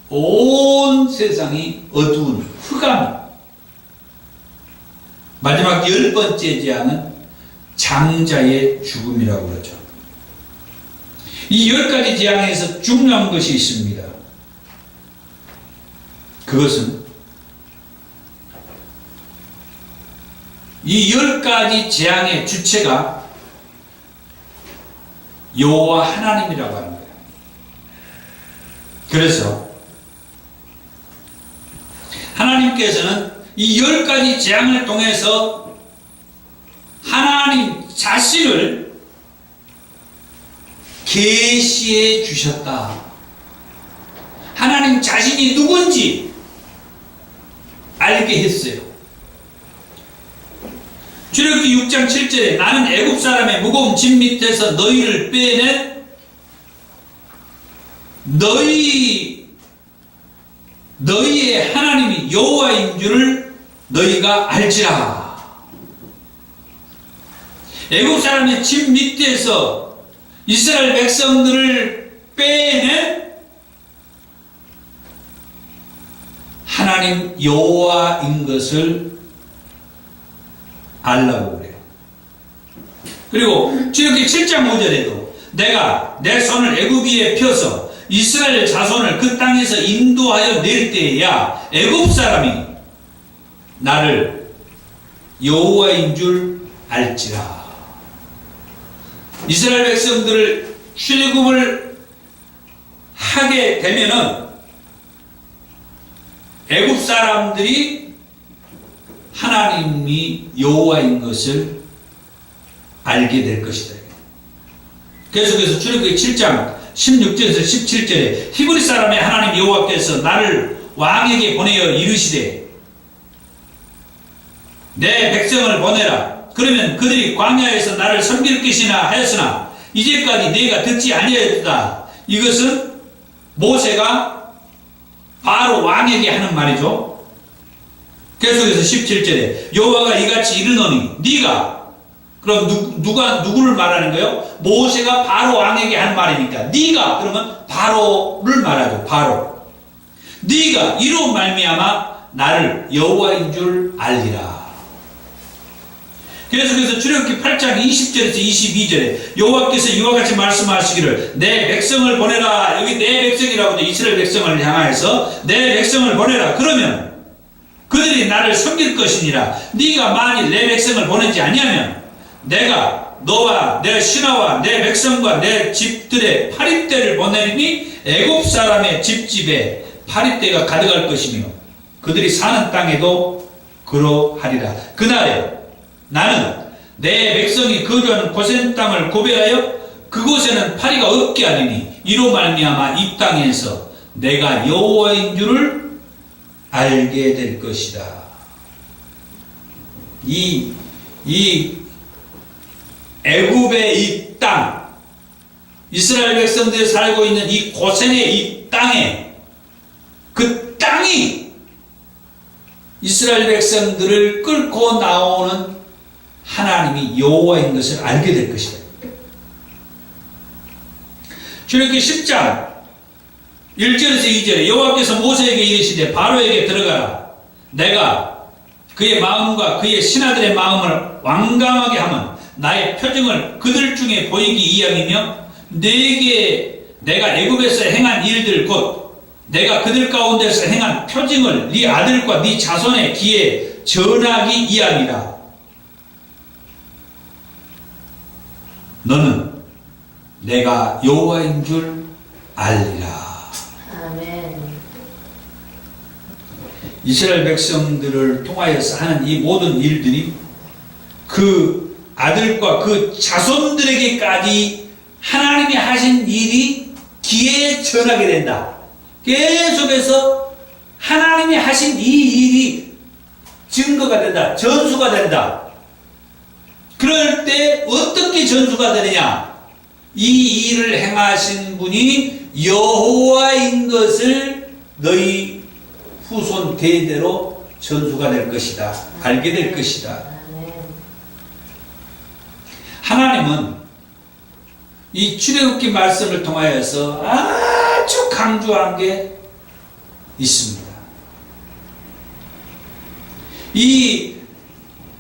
온 세상이 어두운 흑암. 마지막 열 번째 재앙은 장자의 죽음이라고 그러죠. 이 10가지 재앙에서 중요한 것이 있습니다. 그것은 이 10가지 재앙의 주체가 여호와 하나님이라고 하는 거예요. 그래서 하나님께서는 이 10가지 재앙을 통해서 하나님 자신을 계시해 주셨다. 하나님 자신이 누군지 알게 했어요. 출애굽기 6장 7절에 나는 애굽 사람의 무거운 짐 밑에서 너희를 빼낸 너희의 하나님이 여호와인 줄을 너희가 알지라. 애굽 사람의 짐 밑에서 이스라엘 백성들을 빼낸 하나님 여호와인 것을 알라고 그래요. 그리고 출애굽기 7장 5절에도 내가 내 손을 애굽 위에 펴서 이스라엘 자손을 그 땅에서 인도하여 낼 때에야 애굽 사람이 나를 여호와인 줄 알지라. 이스라엘 백성들을 출애굽을 하게 되면은 애굽 사람들이 하나님이 여호와인 것을 알게 될 것이다. 계속해서 출애굽기 7장 16절에서 17절에 히브리 사람의 하나님 여호와께서 나를 왕에게 보내어 이르시되 내 백성을 보내라. 그러면 그들이 광야에서 나를 섬길 것이나 하였으나 이제까지 네가 듣지 아니하였다. 이것은 모세가 바로 왕에게 하는 말이죠. 계속해서 17절에 여호와가 이같이 이르노니 네가 그럼 누구를 말하는 거예요? 모세가 바로 왕에게 한 말이니까 네가 그러면 바로를 말하죠. 바로 네가 이로 말미암아 나를 여호와인 줄 알리라. 그래서 출애굽기 8장 20절에서 22절에 여호와께서 이와 같이 말씀하시기를 내 백성을 보내라. 여기 내 백성이라고 하죠. 이스라엘 백성을 향하여서 내 백성을 보내라. 그러면 그들이 나를 섬길 것이니라. 네가 만일 내 백성을 보내지 아니하면 내가 너와 내 신하와 내 백성과 내 집들의 파립대를 보내리니 애굽 사람의 집집에 파립대가 가득할 것이며 그들이 사는 땅에도 그러하리라. 그날에 나는 내 백성이 거주하는 고센 땅을 고별하여 그곳에는 파리가 없게 하리니 이로 말미암아 이 땅에서 내가 여호와인 줄을 알게 될 것이다. 이 애굽의 이 땅, 이스라엘 백성들이 살고 있는 이 고센의 이 땅에, 그 땅이 이스라엘 백성들을 끌고 나오는 하나님이 여호와인 것을 알게 될 것이다. 출애굽기 10장 1절에서 2절에 여호와께서 모세에게 이르시되 바로에게 들어가라. 내가 그의 마음과 그의 신하들의 마음을 완강하게 하면 나의 표징을 그들 중에 보이기 이함이며 네게 내가 애굽에서 행한 일들 곧 내가 그들 가운데서 행한 표징을 네 아들과 네 자손의 귀에 전하기 이함이라. 너는 내가 여호와인 줄 알리라. 아멘. 이스라엘 백성들을 통하여서 하는 이 모든 일들이 그 아들과 그 자손들에게까지 하나님이 하신 일이 귀에 전하게 된다. 계속해서 하나님이 하신 이 일이 증거가 된다. 전수가 된다. 그럴 때 어떻게 전수가 되느냐? 이 일을 행하신 분이 여호와인 것을 너희 후손 대대로 전수가 될 것이다. 알게 될 것이다. 하나님은 이 출애굽기 말씀을 통하여서 아주 강조한 게 있습니다. 이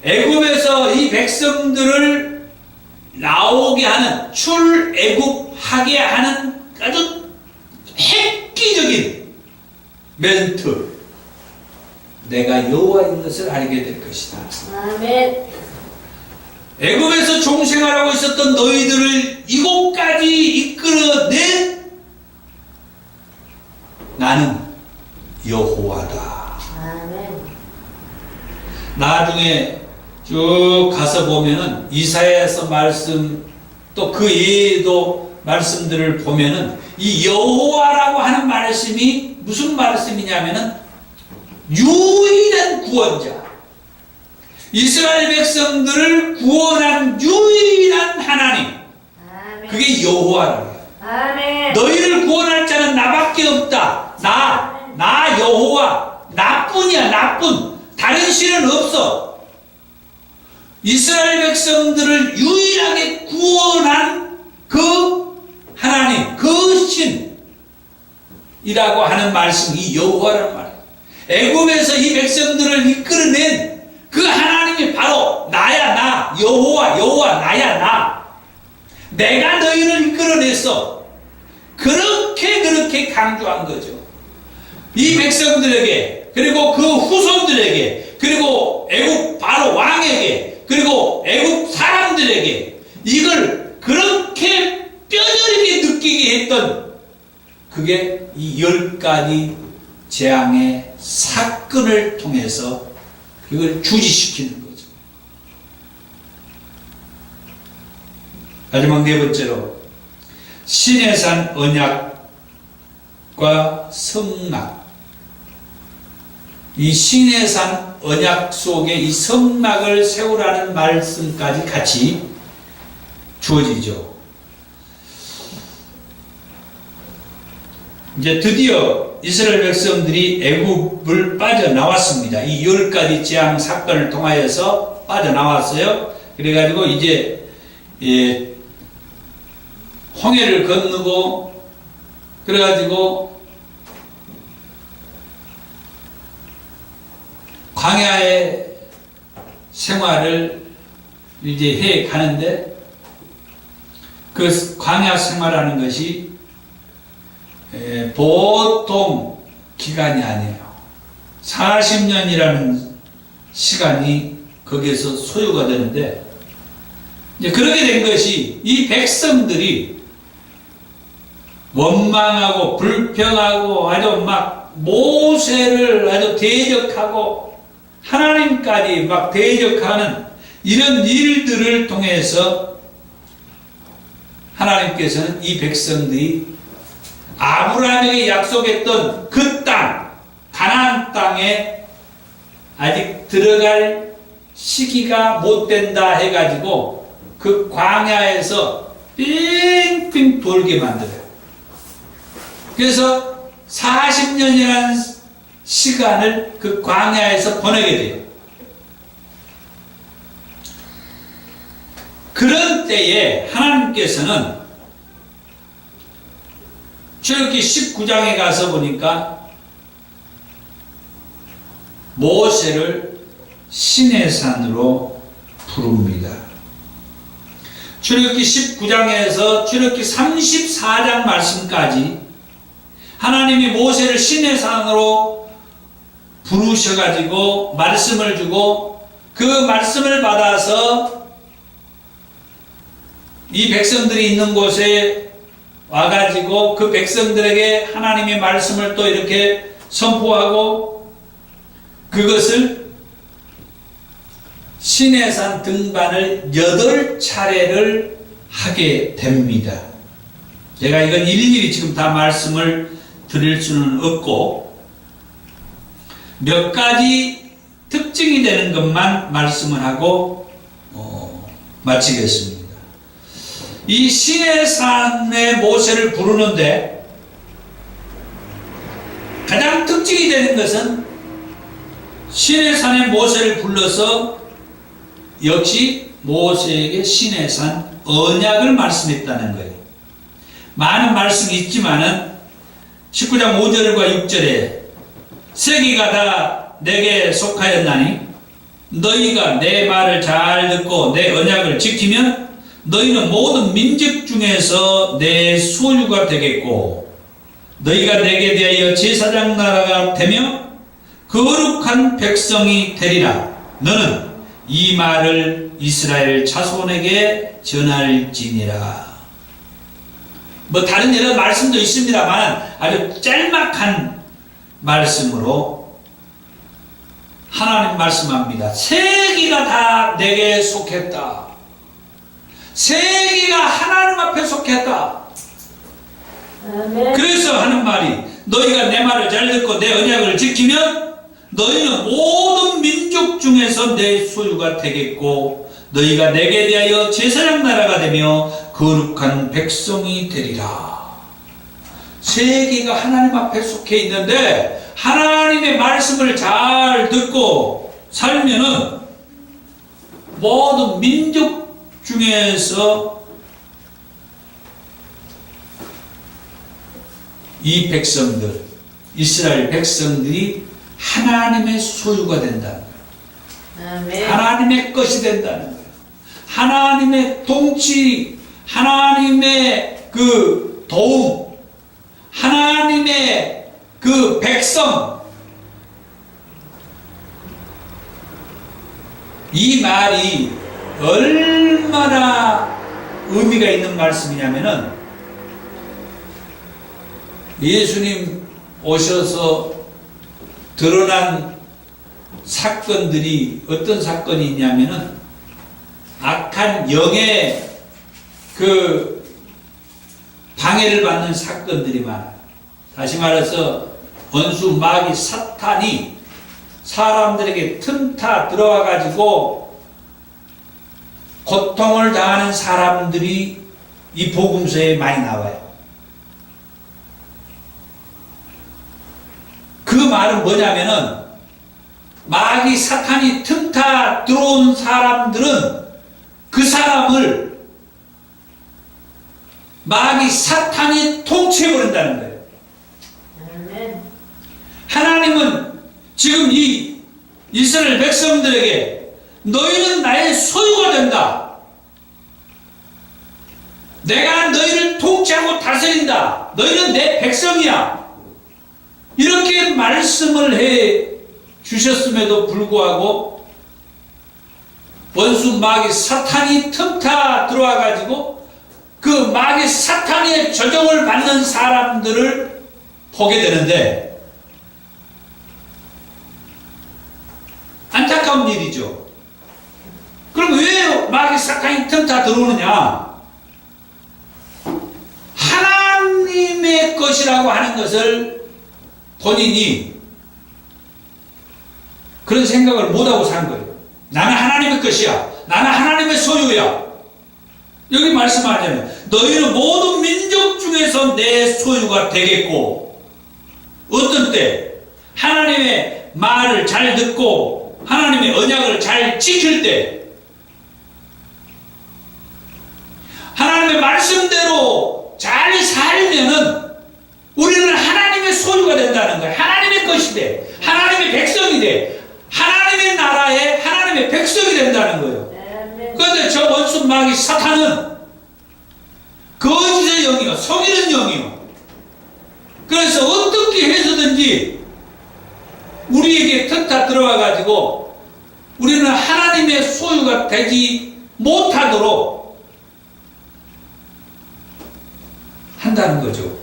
애굽에서 이 백성들을 나오게 하는 출애굽하게 하는 아주 획기적인 멘트. 내가 여호와인 것을 알게 될 것이다. 아멘. 애굽에서 종생활하고 있었던 너희들을 이곳까지 이끌어낸 나는 여호와다. 아멘. 나중에 쭉 가서 보면은 이사야서 말씀 또 그 외에도 말씀들을 보면은 이 여호와라고 하는 말씀이 무슨 말씀이냐면은 유일한 구원자, 이스라엘 백성들을 구원한 유일한 하나님, 아멘. 그게 여호와라고 해요. 아멘. 너희를 구원할 자는 나밖에 없다. 나 여호와, 나뿐이야. 나뿐. 다른 신은 없어. 이스라엘 백성들을 유일하게 구원한 그 하나님, 그 신이라고 하는 말씀이 여호와란 말이에요. 애굽에서 이 백성들을 이끌어낸 그 하나님이 바로 나야. 나 여호와 나야. 나 내가 너희를 이끌어냈어. 그렇게 강조한 거죠. 이 백성들에게, 그리고 그 후손들에게, 그리고 애굽 바로 왕에게, 그리고 애굽 사람들에게 이걸 그렇게 뼈저리게 느끼게 했던 그게 이 10가지 재앙의 사건을 통해서 그걸 주지시키는 거죠. 마지막 네 번째로 시내산 언약과 성막. 이 시내산 언약 속에 이 성막을 세우라는 말씀까지 같이 주어지죠. 이제 드디어 이스라엘 백성들이 애굽을 빠져나왔습니다. 이 10가지 재앙 사건을 통하여서 빠져나왔어요. 그래가지고 이제 홍해를 건너고, 그래가지고 광야의 생활을 이제 해 가는데 그 광야 생활하는 것이 보통 기간이 아니에요. 40년이라는 시간이 거기에서 소요가 되는데 이제 그렇게 된 것이 이 백성들이 원망하고 불평하고 아주 막 모세를 아주 대적하고 하나님까지 막 대적하는 이런 일들을 통해서 하나님께서는 이 백성들이 아브라함에게 약속했던 그 땅, 가나안 땅에 아직 들어갈 시기가 못 된다 해가지고 그 광야에서 빙빙 돌게 만들어요. 그래서 40년이라는 시간을 그 광야에서 보내게 돼요. 그런 때에 하나님께서는 출애굽기 19장에 가서 보니까 모세를 시내산으로 부릅니다. 출애굽기 19장에서 출애굽기 34장 말씀까지 하나님이 모세를 시내산으로 부르셔가지고 말씀을 주고 그 말씀을 받아서 이 백성들이 있는 곳에 와가지고 그 백성들에게 하나님의 말씀을 또 이렇게 선포하고 그것을 시내산 등반을 8차례를 하게 됩니다. 제가 이건 일일이 지금 다 말씀을 드릴 수는 없고 몇 가지 특징이 되는 것만 말씀을 하고 마치겠습니다. 이 시내산에 모세를 부르는데 가장 특징이 되는 것은 시내산에 모세를 불러서 역시 모세에게 시내산 언약을 말씀했다는 거예요. 많은 말씀이 있지만은 19장 5절과 6절에 세기가 다 내게 속하였나니 너희가 내 말을 잘 듣고 내 언약을 지키면 너희는 모든 민족 중에서 내 소유가 되겠고 너희가 내게 대하여 제사장 나라가 되며 거룩한 백성이 되리라. 너는 이 말을 이스라엘 자손에게 전할지니라. 뭐 다른 여러 말씀도 있습니다만 아주 짤막한 말씀으로 하나님 말씀합니다. 세기가 다 내게 속했다. 세기가 하나님 앞에 속했다. 아멘. 그래서 하는 말이 너희가 내 말을 잘 듣고 내 언약을 지키면 너희는 모든 민족 중에서 내 소유가 되겠고 너희가 내게 대하여 제사장 나라가 되며 거룩한 백성이 되리라. 세계가 하나님 앞에 속해 있는데 하나님의 말씀을 잘 듣고 살면은 모든 민족 중에서 이 백성들, 이스라엘 백성들이 하나님의 소유가 된다는 거예요. 아멘. 하나님의 것이 된다는 거예요. 하나님의 통치, 하나님의 그 도움, 하나님의 그 백성. 이 말이 얼마나 의미가 있는 말씀이냐면은 예수님 오셔서 드러난 사건들이 어떤 사건이 있냐면은 악한 영의 그 방해를 받는 사건들이 많아요. 다시 말해서 원수 마귀 사탄이 사람들에게 틈타 들어와 가지고 고통을 당하는 사람들이 이 복음서에 많이 나와요. 그 말은 뭐냐면은 마귀 사탄이 틈타 들어온 사람들은 그 사람을 마귀 사탄이 통치해버린다는 거예요. 아멘. 하나님은 지금 이 이스라엘 백성들에게 너희는 나의 소유가 된다. 내가 너희를 통치하고 다스린다. 너희는 내 백성이야. 이렇게 말씀을 해 주셨음에도 불구하고 원수 마귀 사탄이 틈타 들어와 가지고 그 마귀 사탄의 조종을 받는 사람들을 보게 되는데 안타까운 일이죠. 그럼 왜 마귀 사탄이 틈타 들어오느냐? 하나님의 것이라고 하는 것을 본인이 그런 생각을 못하고 산 거예요. 나는 하나님의 것이야. 나는 하나님의 소유야. 여기 말씀하자면 너희는 모든 민족 중에서 내 소유가 되겠고, 어떤 때 하나님의 말을 잘 듣고 하나님의 언약을 잘 지킬 때, 하나님의 말씀대로 잘 살면은 우리는 하나님의 소유가 된다는 거예요. 하나님의 것이 돼. 하나님의 백성이 돼. 하나님의 나라의 하나님의 백성이 된다는 거예요. 그런데 저 원수 마귀 사탄은 거짓의 영이요, 속이는 영이요. 그래서 어떻게 해서든지 우리에게 틈타 들어와 가지고 우리는 하나님의 소유가 되지 못하도록 한다는 거죠.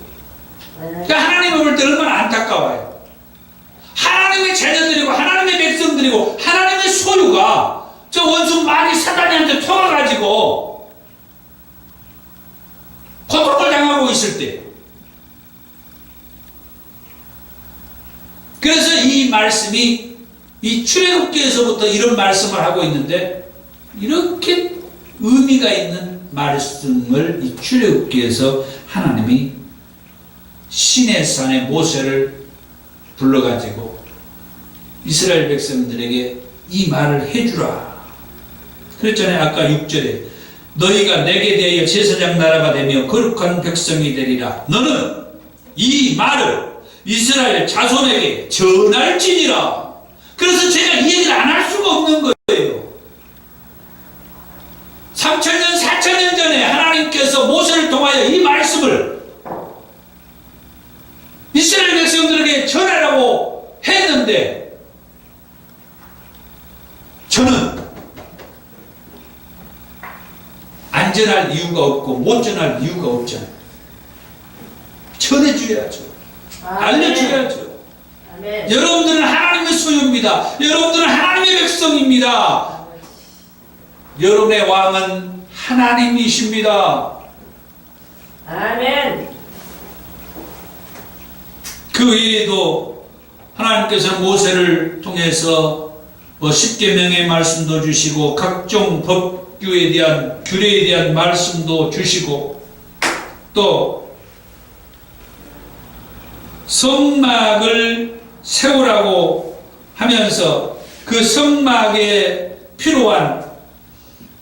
그러니까 하나님을 볼 때 얼마나 안타까워요. 하나님의 자녀들이고 하나님의 백성들이고 하나님의 소유가 저 원수 마귀 사탄한테 통해가지고 고통을 당하고 있을 때, 그래서 이 말씀이 이 출애굽기에서부터 이런 말씀을 하고 있는데, 이렇게 의미가 있는 말씀을 이 출애굽기에서 하나님이 시내산의 모세를 불러가지고 이스라엘 백성들에게 이 말을 해주라 그랬잖아요. 아까 6절에 너희가 내게 대하여 제사장 나라가 되며 거룩한 백성이 되리라. 너는 이 말을 이스라엘 자손에게 전할지니라. 그래서 제가 이 얘기를 안 할 수가 없는 거예요. 3000년 4000년 전에 하나님께서 모세를 통하여 이 말씀을 이스라엘 백성들에게 전하라고 했는데, 저는 안 전할 이유가 없고 못 전할 이유가 없잖아요. 전해줘야죠. 알려줘야죠. 아멘. 여러분들은 하나님의 소유입니다. 여러분들은 하나님의 백성입니다. 여러분의 왕은 하나님이십니다. 아멘. 그 외에도 하나님께서 모세를 통해서 십계명의 말씀도 주시고 각종 법규에 대한 규례에 대한 말씀도 주시고, 또 성막을 세우라고 하면서 그 성막에 필요한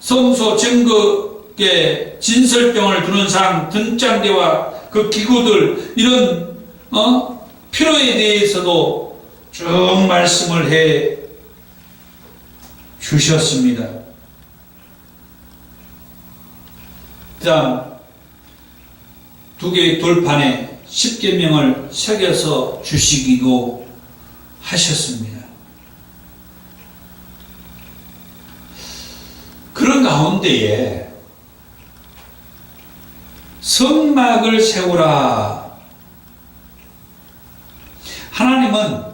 성소 증거의 진설병을 두는 상, 등잔대와 그 기구들, 이런 필요에 대해서도 쭉 말씀을 해 주셨습니다. 그 다음 두 개의 돌판에 십계명을 새겨서 주시기도 하셨습니다. 그런 가운데에 성막을 세우라. 하나님은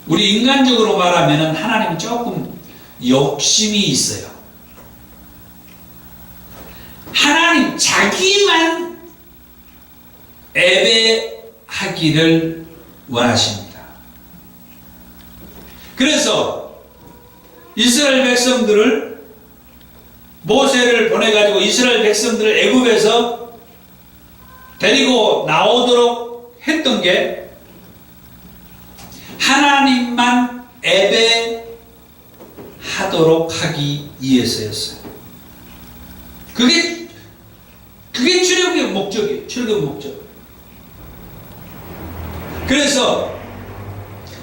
우리 인간적으로 말하면 하나님은 조금 욕심이 있어요. 하나님 자기만 예배하기를 원하십니다. 그래서 이스라엘 백성들을, 모세를 보내가지고 이스라엘 백성들을 애굽에서 데리고 나오도록 했던 게 하나님만 예배하도록 하기 위해서였어요. 그게 출애굽의 목적이에요. 출애굽의 목적. 그래서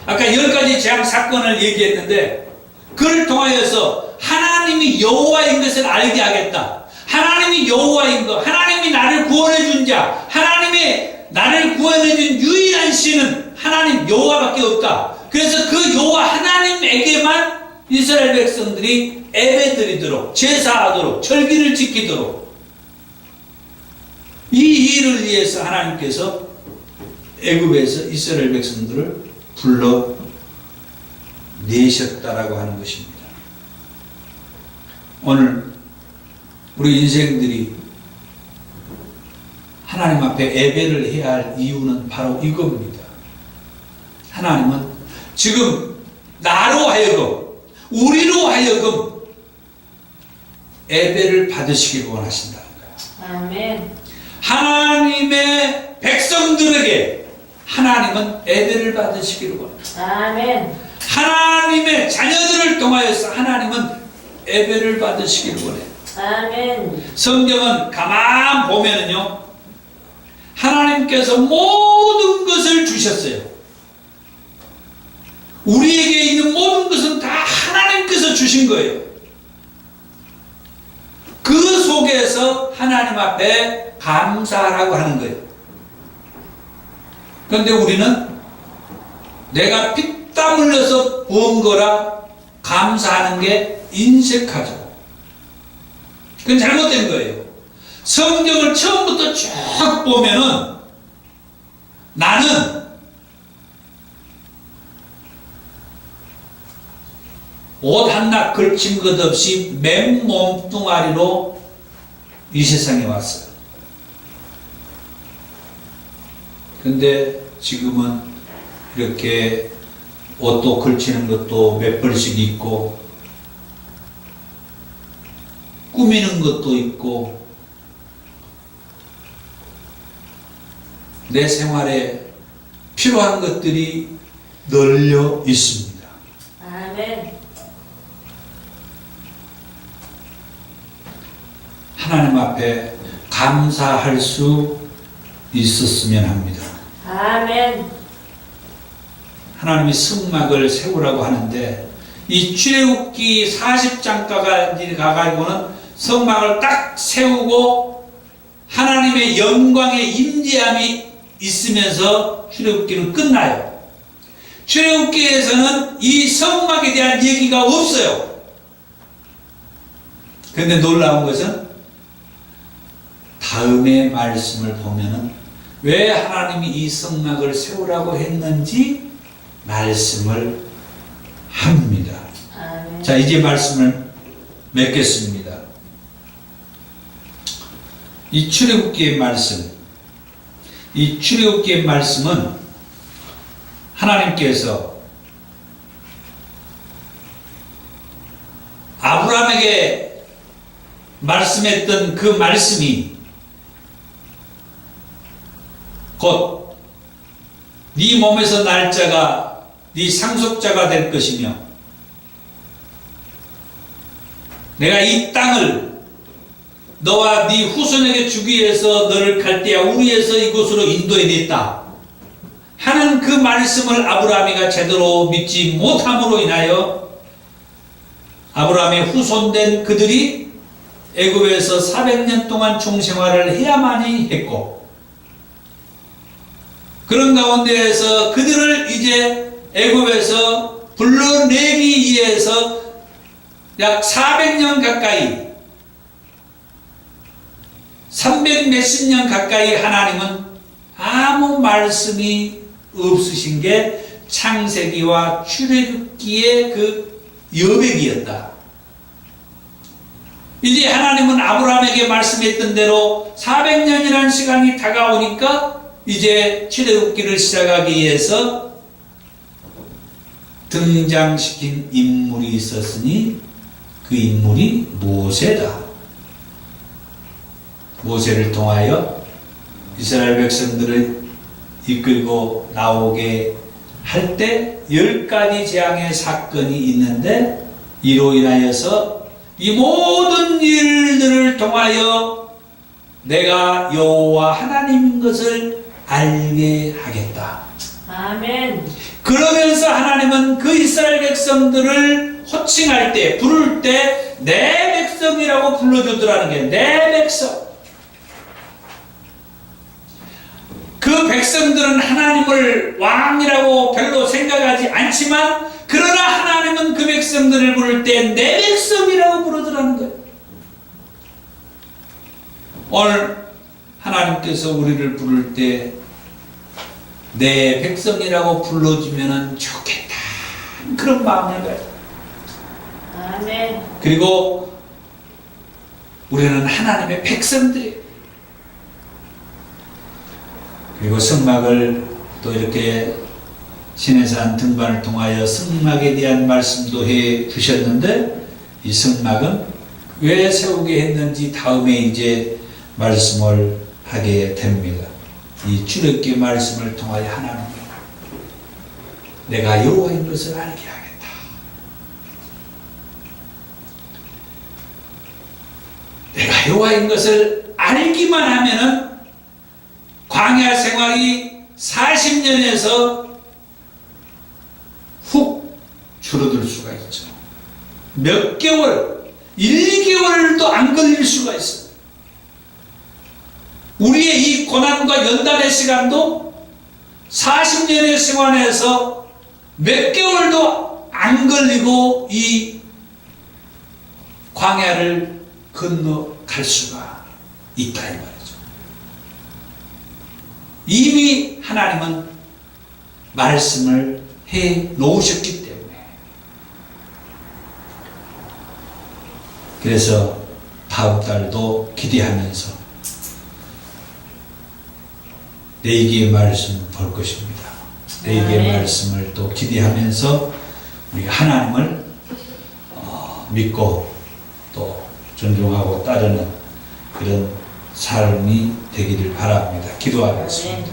아까 10가지 재앙 사건을 얘기했는데 그를 통하여서 하나님이 여호와인 것을 알게 하겠다. 하나님이 여호와인 것, 하나님이 나를 구원해 준 자, 하나님의 나를 구원해 준 유일한 신은 하나님 여호와밖에 없다. 그래서 그 여호와 하나님에게만 이스라엘 백성들이 예배드리도록, 제사하도록, 절기를 지키도록 이 일을 위해서 하나님께서 애굽에서 이스라엘 백성들을 불러 내셨다라고 하는 것입니다. 오늘 우리 인생들이 하나님 앞에 예배를 해야 할 이유는 바로 이겁니다. 하나님은 지금 나로 하여금, 우리로 하여금 예배를 받으시길 원하신다는 거예요. 아멘. 하나님의 백성들에게 하나님은 예배를 받으시기를 원합니다. 아멘. 하나님의 자녀들을 통하여서 하나님은 예배를 받으시기를 원해요. 아멘. 성경은 가만 보면은요, 하나님께서 모든 것을 주셨어요. 우리에게 있는 모든 것은 다 하나님께서 주신 거예요. 그 속에서 하나님 앞에 감사하라고 하는 거예요. 그런데 우리는 내가 피땀 흘려서 부은 거라 감사하는 게 인색하죠. 그건 잘못된 거예요. 성경을 처음부터 쭉 보면은 나는 옷 하나 걸친 것 없이 맨 몸뚱아리로 이 세상에 왔어요. 근데 지금은 이렇게 옷도 걸치는 것도 몇 벌씩 있고 꾸미는 것도 있고 내 생활에 필요한 것들이 널려 있습니다. 아멘. 하나님 앞에 감사할 수 있었으면 합니다. 아멘. 하나님이 성막을 세우라고 하는데 이 출애굽기 40장까지 가가지고는 성막을 딱 세우고 하나님의 영광의 임재함이 있으면서 출애굽기는 끝나요. 출애굽기에서는 이 성막에 대한 얘기가 없어요. 그런데 놀라운 것은 다음의 말씀을 보면은 왜 하나님이 이 성막을 세우라고 했는지 말씀을 합니다. 아멘. 자, 이제 말씀을 맺겠습니다. 이 출애굽기의 말씀, 이 출애굽기의 말씀은 하나님께서 아브라함에게 말씀했던 그 말씀이 곧 네 몸에서 날 자가 네 상속자가 될 것이며 내가 이 땅을 너와 네 후손에게 주기 위해서 너를 갈대아 우리에서 이곳으로 인도해냈다 하는 그 말씀을 아브라함이가 제대로 믿지 못함으로 인하여 아브라함의 후손된 그들이 애굽에서 400년 동안 종생활을 해야만이 했고 그런 가운데에서 그들을 이제 애굽에서 불러내기 위해서 약 400년 가까이 300 몇십 년 가까이 하나님은 아무 말씀이 없으신 게 창세기와 출애굽기의 그 여백이었다. 이제 하나님은 아브라함에게 말씀했던 대로 400년이라는 시간이 다가오니까 이제 출애굽기를 시작하기 위해서 등장시킨 인물이 있었으니 그 인물이 모세다. 모세를 통하여 이스라엘 백성들을 이끌고 나오게 할 때 10가지 재앙의 사건이 있는데 이로 인하여서 이 모든 일들을 통하여 내가 여호와 하나님인 것을 알게 하겠다. 아멘. 그러면서 하나님은 그 이스라엘 백성들을 호칭할 때, 부를 때 내 백성이라고 불러주더라는 게 내 백성. 그 백성들은 하나님을 왕이라고 별로 생각하지 않지만 그러나 하나님은 그 백성들을 부를 때 내 백성이라고 부르더라는 거예요. 오늘 하나님께서 우리를 부를 때 내 백성이라고 불러주면 좋겠다. 그런 마음을 가지고. 아멘. 그리고 우리는 하나님의 백성들이에요. 그리고 성막을 또 이렇게 시내산 등반을 통하여 성막에 대한 말씀도 해 주셨는데 이 성막은 왜 세우게 했는지 다음에 이제 말씀을 하게 됩니다. 이 출애굽기 말씀을 통하여 하나님 내가 여호와인 것을 알게 하겠다. 내가 여호와인 것을 알기만 하면은 광야 생활이 40년에서 훅 줄어들 수가 있죠. 몇 개월, 1개월도 안 걸릴 수가 있어요. 우리의 이 고난과 연단의 시간도 40년의 생활에서 몇 개월도 안 걸리고 이 광야를 건너갈 수가 있다 이 말이죠. 이미 하나님은 말씀을 해 놓으셨기 때문에. 그래서 다음 달도 기대하면서 레위기의 말씀을 볼 것입니다. 레위기의 말씀을 또 기대하면서 우리 하나님을 믿고 또 존중하고 따르는 그런 삶이 되기를 바랍니다. 기도하겠습니다.